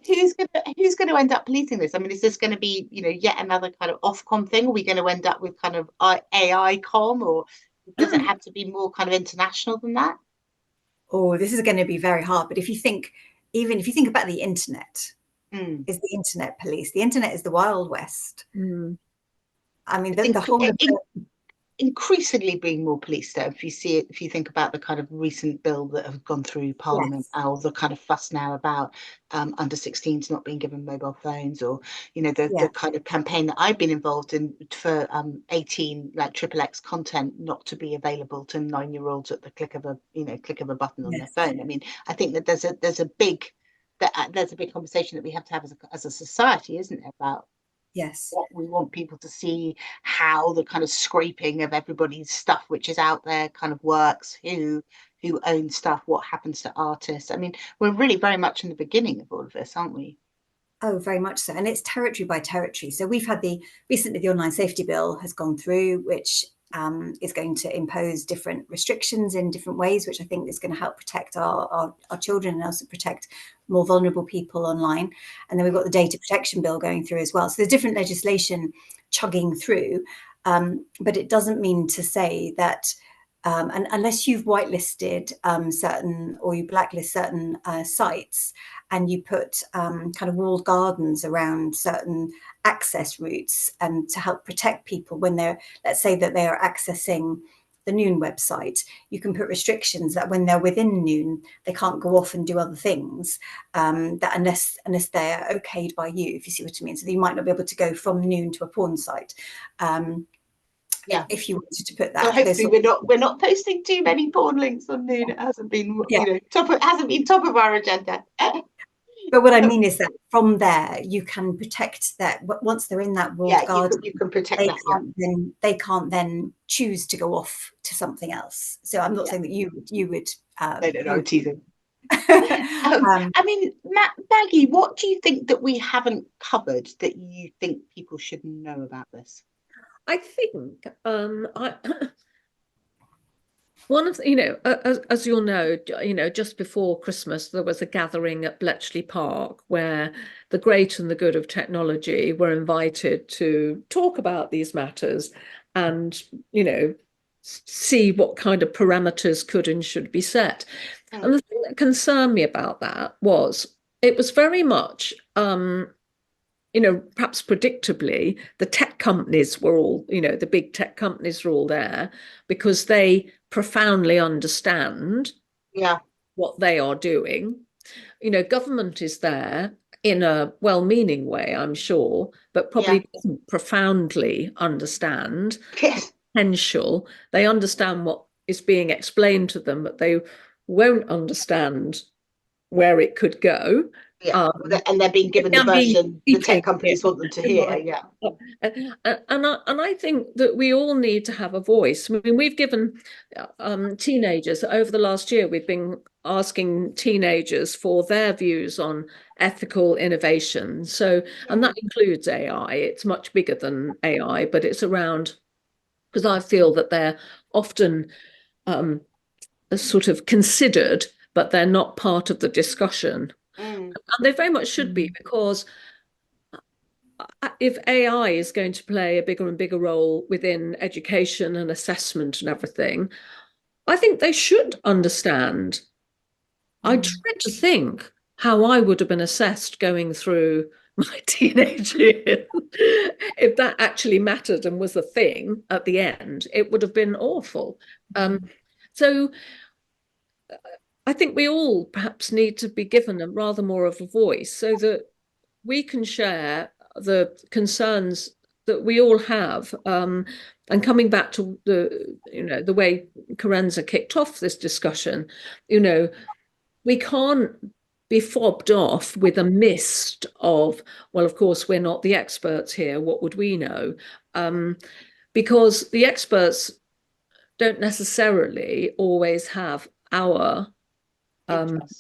Who's going to end up policing this? I mean, is this going to be, yet another kind of Ofcom thing? Are we going to end up with kind of AI com, or does it have to be more kind of international than that? Oh, this is going to be very hard. But if you think about the internet, is the internet police? The internet is the Wild West. I mean, the whole of increasingly being more policed there. If you think about the kind of recent bill that have gone through Parliament, or the kind of fuss now about under 16s not being given mobile phones, or the kind of campaign that I've been involved in for 18 like XXX content not to be available to 9-year-olds at the click of a button on their phone. I mean, I think that there's a big conversation that we have to have as a society, isn't there, about what we want people to see, how the kind of scraping of everybody's stuff which is out there kind of works, who owns stuff, what happens to artists. I mean, we're really very much in the beginning of all of this, aren't we? Oh, very much so. And it's territory by territory. So we've had recently the online safety bill has gone through, which is going to impose different restrictions in different ways, which I think is going to help protect our children, and also protect more vulnerable people online. And then we've got the data protection bill going through as well. So there's different legislation chugging through, but it doesn't mean to say that and unless you've whitelisted certain, or you blacklist certain sites, and you put kind of walled gardens around certain access routes, and to help protect people when let's say that they are accessing the Noon website, you can put restrictions that when they're within Noon, they can't go off and do other things, that unless they're okayed by you, if you see what I mean. So you might not be able to go from Noon to a porn site. If you wanted to put that. So hopefully we're not posting too many porn links on Noon. It hasn't been top of our agenda. But what I mean is that from there you can protect that. Once they're in that walled garden, you can protect that. They can't then choose to go off to something else. So I'm not saying that you would. No, I'm teasing. I mean, Maggie, what do you think that we haven't covered that you think people should know about this? I think one of as you'll know, just before Christmas there was a gathering at Bletchley Park where the great and the good of technology were invited to talk about these matters and see what kind of parameters could and should be set. And the thing that concerned me about that was it was very much perhaps predictably, the tech companies were all, the big tech companies were all there because they profoundly understand what they are doing. Government is there in a well-meaning way, I'm sure, but probably doesn't profoundly understand the potential. They understand what is being explained to them, but they won't understand where it could go. And they're being given the version the tech companies want them to hear. And I think that we all need to have a voice. I mean, we've given teenagers over the last year, we've been asking teenagers for their views on ethical innovation. So, and that includes AI. It's much bigger than AI, but it's around, because I feel that they're often sort of considered, but they're not part of the discussion. And they very much should be, because if AI is going to play a bigger and bigger role within education and assessment and everything, I think they should understand. I dread to think how I would have been assessed going through my teenage years. If that actually mattered and was a thing at the end, it would have been awful. So I think we all perhaps need to be given a rather more of a voice so that we can share the concerns that we all have. And coming back to the way Kerensa kicked off this discussion, we can't be fobbed off with a mist of, well, of course, we're not the experts here. What would we know? Because the experts don't necessarily always have our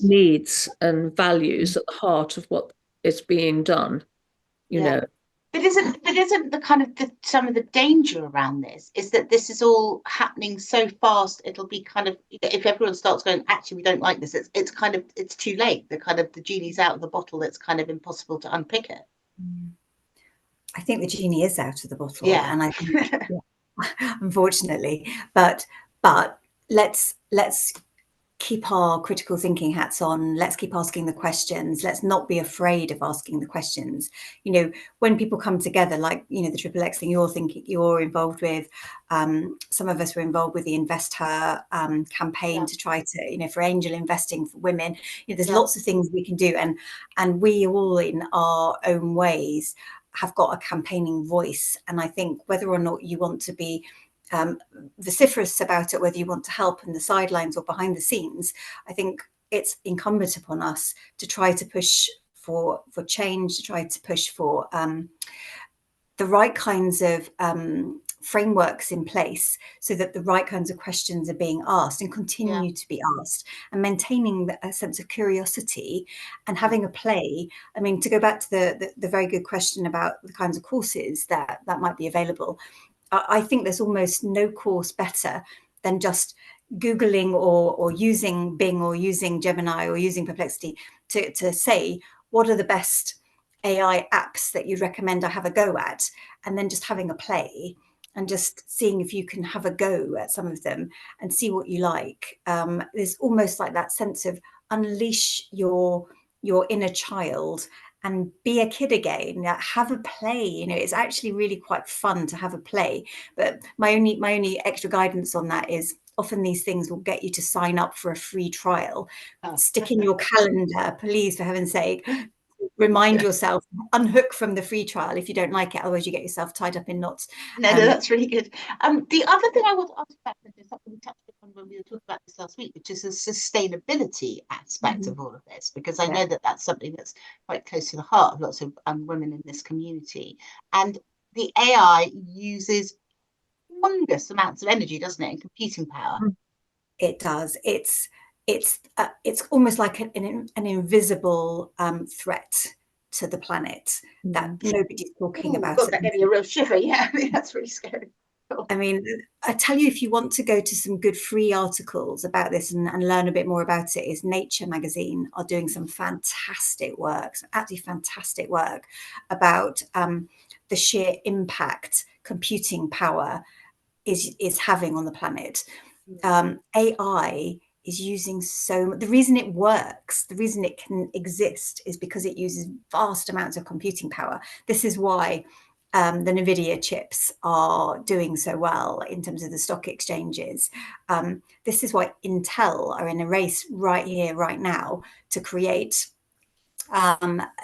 needs and values at the heart of what is being done, know. But isn't the kind of some of the danger around this is that this is all happening so fast? It'll be kind of, if everyone starts going, actually, we don't like this, it's too late. The genie's out of the bottle. It's kind of impossible to unpick it. I think the genie is out of the bottle, and I think, unfortunately, but let's keep our critical thinking hats on. Let's keep asking the questions. Let's not be afraid of asking the questions. When people come together, like, the XXX thing you're involved with, some of us were involved with the Invest Her campaign to try to, for angel investing for women. There's lots of things we can do. And we all in our own ways have got a campaigning voice. And I think whether or not you want to be vociferous about it, whether you want to help in the sidelines or behind the scenes, I think it's incumbent upon us to try to push for change, to try to push for the right kinds of frameworks in place so that the right kinds of questions are being asked and continue to be asked, and maintaining a sense of curiosity and having a play. I mean, to go back to the very good question about the kinds of courses that might be available, I think there's almost no course better than just Googling or using Bing or using Gemini or using Perplexity to say, what are the best AI apps that you'd recommend I have a go at? And then just having a play and just seeing if you can have a go at some of them and see what you like. There's almost like that sense of unleash your inner child and be a kid again, have a play. It's actually really quite fun to have a play. But my only extra guidance on that is often these things will get you to sign up for a free trial. Stick in your calendar, please, for heaven's sake. Remind yourself, unhook from the free trial if you don't like it, otherwise you get yourself tied up in knots. No, that's really good. The other thing I want to ask about is something we touched upon when we were talking about this last week, which is the sustainability aspect of all of this, because I know that that's something that's quite close to the heart of lots of women in this community. And the AI uses humongous amounts of energy, doesn't it, and computing power? It does. It's almost like an invisible threat to the planet that nobody's talking about. God, that gave me a real shiver. Yeah, I mean, that's really scary. I mean, I tell you, if you want to go to some good free articles about this and learn a bit more about it, is Nature magazine are doing some fantastic work, some absolutely fantastic work about the sheer impact computing power is having on the planet. AI is using the reason it works, the reason it can exist is because it uses vast amounts of computing power. This is why the NVIDIA chips are doing so well in terms of the stock exchanges. This is why Intel are in a race right here, right now, to create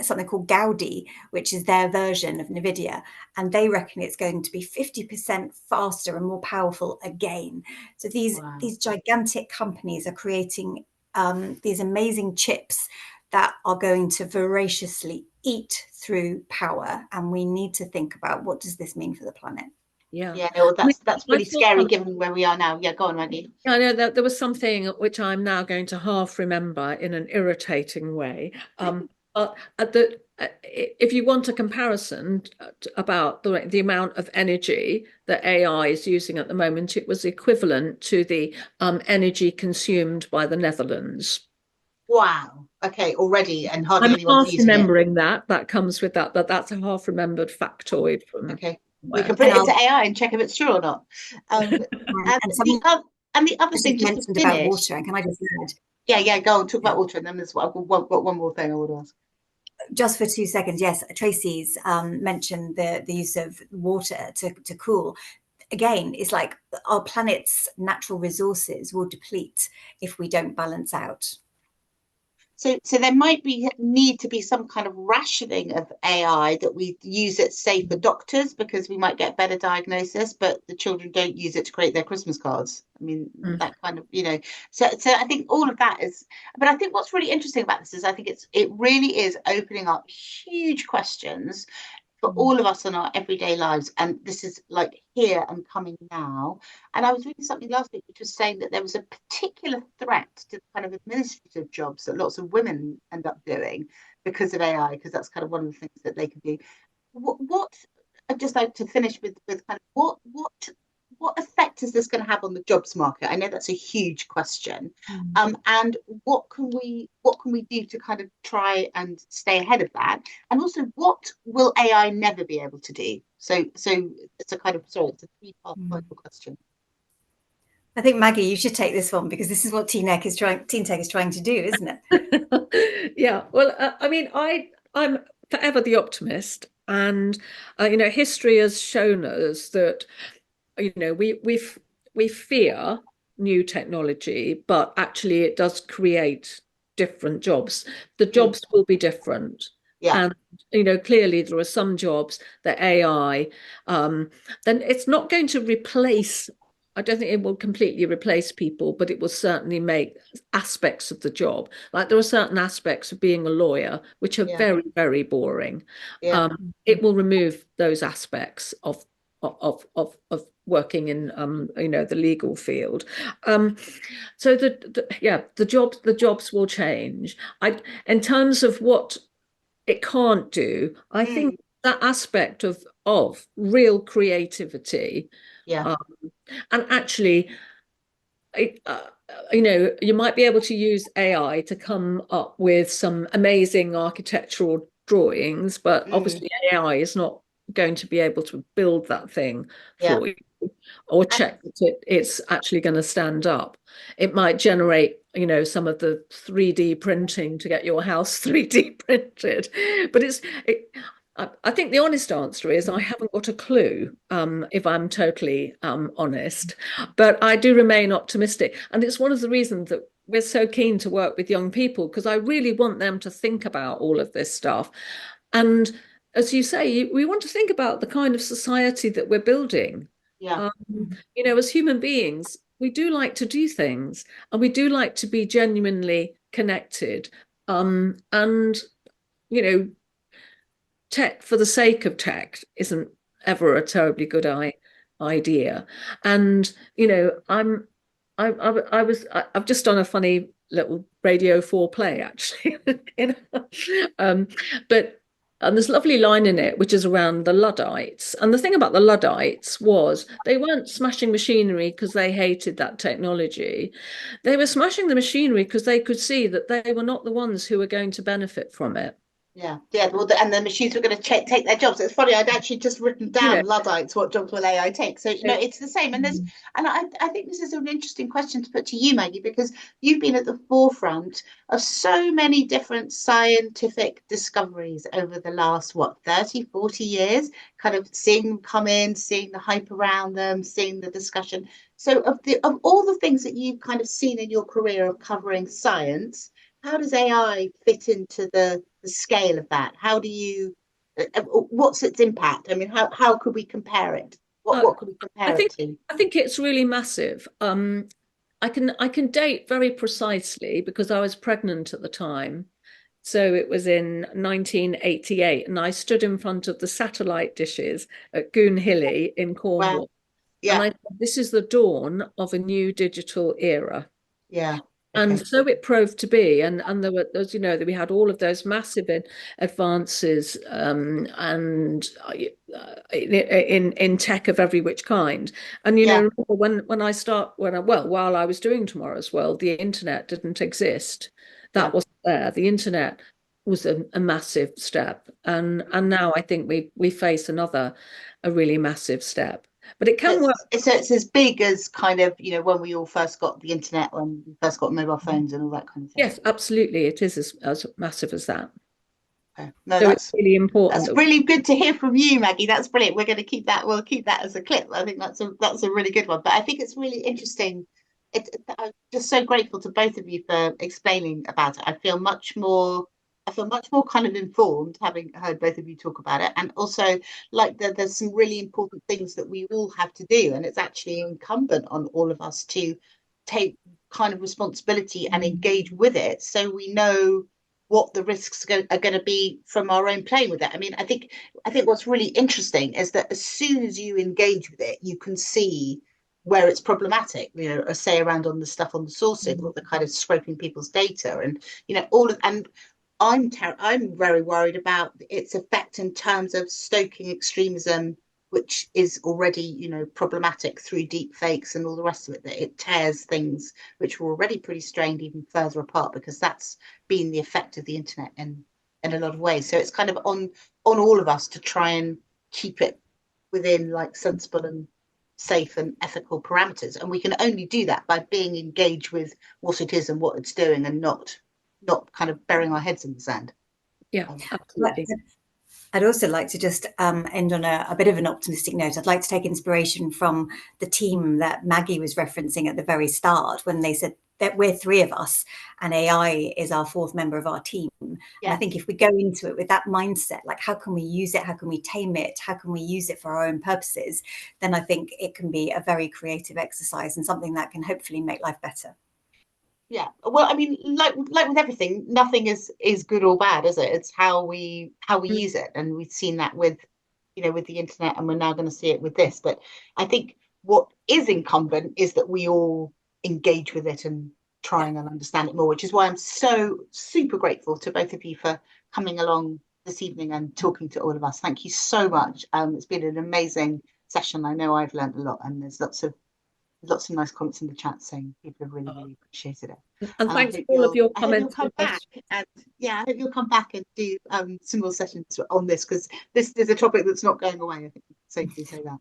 something called Gaudi, which is their version of NVIDIA. And they reckon it's going to be 50% faster and more powerful again. So these gigantic companies are creating these amazing chips that are going to voraciously eat through power. And we need to think about, what does this mean for the planet? Yeah, well, that's pretty scary given where we are now. Yeah, go on, Maggie. I know that there was something which I'm now going to half remember in an irritating way. But if you want a comparison about the amount of energy that AI is using at the moment, it was equivalent to the energy consumed by the Netherlands. Wow. Okay, already, and hardly anyone's using remembering it. That comes with that, but that's a half remembered factoid from. Okay, we can put it into AI and check if it's true or not. And the other thing just mentioned about water, and can I just add? Yeah, go on, talk about water, and then there's got one more thing I would ask. Just for 2 seconds, yes, Tracy's mentioned the use of water to cool. Again, it's like our planet's natural resources will deplete if we don't balance out. So there might need to be some kind of rationing of AI, that we use it, say, for doctors, because we might get better diagnosis, but the children don't use it to create their Christmas cards. I mean, that kind of, so I think all of that is, but I think what's really interesting about this is I think it really is opening up huge questions for all of us in our everyday lives. And this is like here and coming now. And I was reading something last week which was saying that there was a particular threat to the kind of administrative jobs that lots of women end up doing because of AI, because that's kind of one of the things that they can do. What I'd just like to finish with kind of what effect is this going to have on the jobs market? I know that's a huge question. And what can we do to kind of try and stay ahead of that? And also, what will AI never be able to do? So it's a kind of, it's a three-part question. I think, Maggie, you should take this one, because this is what Teen Tech is trying to do, isn't it? Yeah, well, I mean, I'm forever the optimist, and history has shown us that we fear new technology, but actually it does create different jobs. The jobs will be different. Yeah. And clearly there are some jobs that AI then it's not going to replace. I don't think it will completely replace people, but it will certainly make aspects of the job. Like there are certain aspects of being a lawyer which are very, very boring. It will remove those aspects of working in the legal field. So the jobs will change. In terms of what it can't do, I think that aspect of real creativity. And actually, you might be able to use AI to come up with some amazing architectural drawings, but obviously AI is not going to be able to build that thing for you. or check that it's actually going to stand up. It might generate, some of the 3D printing to get your house 3D printed. But I think the honest answer is I haven't got a clue, if I'm totally honest. But I do remain optimistic. And it's one of the reasons that we're so keen to work with young people, because I really want them to think about all of this stuff. And as you say, we want to think about the kind of society that we're building. Yeah. As human beings, we do like to do things, and we do like to be genuinely connected. And tech for the sake of tech isn't ever a terribly good idea. And I've just done a funny little Radio 4 play, actually. But there's a lovely line in it, which is around the Luddites. And the thing about the Luddites was they weren't smashing machinery because they hated that technology. They were smashing the machinery because they could see that they were not the ones who were going to benefit from it. Yeah. Well, and the machines were going to take their jobs. It's funny. I'd actually just written down Luddites. What jobs will AI take? So it's the same. And I think this is an interesting question to put to you, Maggie, because you've been at the forefront of so many different scientific discoveries over the last 30, 40 years. Kind of seeing them come in, seeing the hype around them, seeing the discussion. So of all the things that you've kind of seen in your career of covering science, how does AI fit into the scale of that? How do you, what's its impact? I mean, how could we compare it? What could we compare it to? I think it's really massive. I can date very precisely because I was pregnant at the time. So it was in 1988, and I stood in front of the satellite dishes at Goon Hilly in Cornwall. Wow. Yeah. And I said, this is the dawn of a new digital era. Yeah. And so it proved to be, and there was, we had all of those massive advances and in tech of every which kind. And when while I was doing Tomorrow's World, the internet didn't exist. That wasn't there. The internet was a massive step, and now I think we face a really massive step. But it can work. It's as big as kind of, when we all first got the internet, when we first got mobile phones and all that kind of thing. Yes, absolutely. It is as massive as that. Okay. No, so it's really important. That's really good to hear from you, Maggie. That's brilliant. We're going to keep that. We'll keep that as a clip. I think that's a really good one. But I think it's really interesting. I'm just so grateful to both of you for explaining about it. I feel much more kind of informed having heard both of you talk about it, and also like there's some really important things that we all have to do, and it's actually incumbent on all of us to take kind of responsibility and engage with it, so we know what the risks are going to be from our own playing with it. I mean, I think what's really interesting is that as soon as you engage with it, you can see where it's problematic, say around on the stuff on the sourcing, or the kind of scraping people's data, and I'm very worried about its effect in terms of stoking extremism, which is already, problematic through deep fakes and all the rest of it, that it tears things which were already pretty strained even further apart, because that's been the effect of the internet in a lot of ways. So it's kind of on all of us to try and keep it within like sensible and safe and ethical parameters. And we can only do that by being engaged with what it is and what it's doing, and not kind of burying our heads in the sand. Yeah, absolutely. I'd also like to just end on a bit of an optimistic note. I'd like to take inspiration from the team that Maggie was referencing at the very start, when they said that we're three of us and AI is our fourth member of our team. And I think if we go into it with that mindset, like how can we use it? How can we tame it? How can we use it for our own purposes? Then I think it can be a very creative exercise and something that can hopefully make life better. Yeah, well, I mean, like with everything, nothing is good or bad, is it? It's how we use it, and we've seen that with the internet, and we're now going to see it with this. But I think what is incumbent is that we all engage with it and trying and understand it more, which is why I'm so super grateful to both of you for coming along this evening and talking to all of us. Thank you so much. It's been an amazing session. I know I've learned a lot, and there's lots of nice comments in the chat saying people have really appreciated it. And thanks for all of your comments. I hope you'll come back and do some more sessions on this, because this is a topic that's not going away. I think we can safely say that.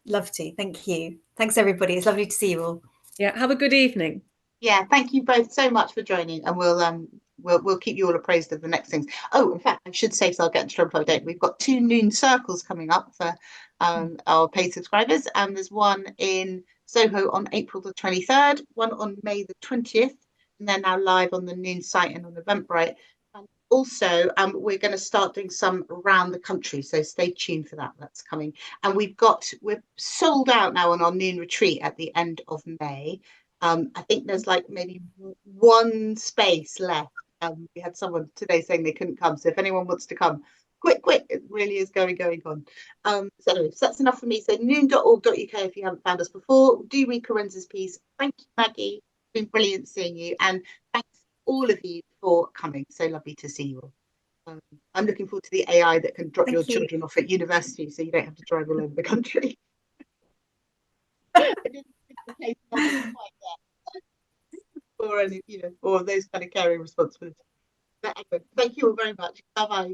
Love to. Thank you. Thanks, everybody. It's lovely to see you all. Yeah, have a good evening. Yeah, thank you both so much for joining, and we'll keep you all appraised of the next things. Oh, in fact, I should say, so I'll get into trouble if I don't. We've got 2 noon circles coming up for our paid subscribers, and there's one in Soho on April the 23rd, one on May the 20th, and they're now live on the Noon site and on Eventbrite. And also, we're going to start doing some around the country, so stay tuned for that. That's coming, and we're sold out now on our Noon retreat at the end of May. I think there's like maybe one space left. We had someone today saying they couldn't come, so if anyone wants to come, quick, it really is going on. So anyway, so that's enough for me. So noon.org.uk if you haven't found us before. Do read Kerensa's piece. Thank you, Maggie. It's been brilliant seeing you, and thanks all of you for coming. So lovely to see you all. I'm looking forward to the AI that can drop your children off at university, so you don't have to drive all over the country. Or any, or those kind of caring responsibilities. But anyway, thank you all very much. Bye-bye.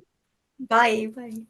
Bye. Bye.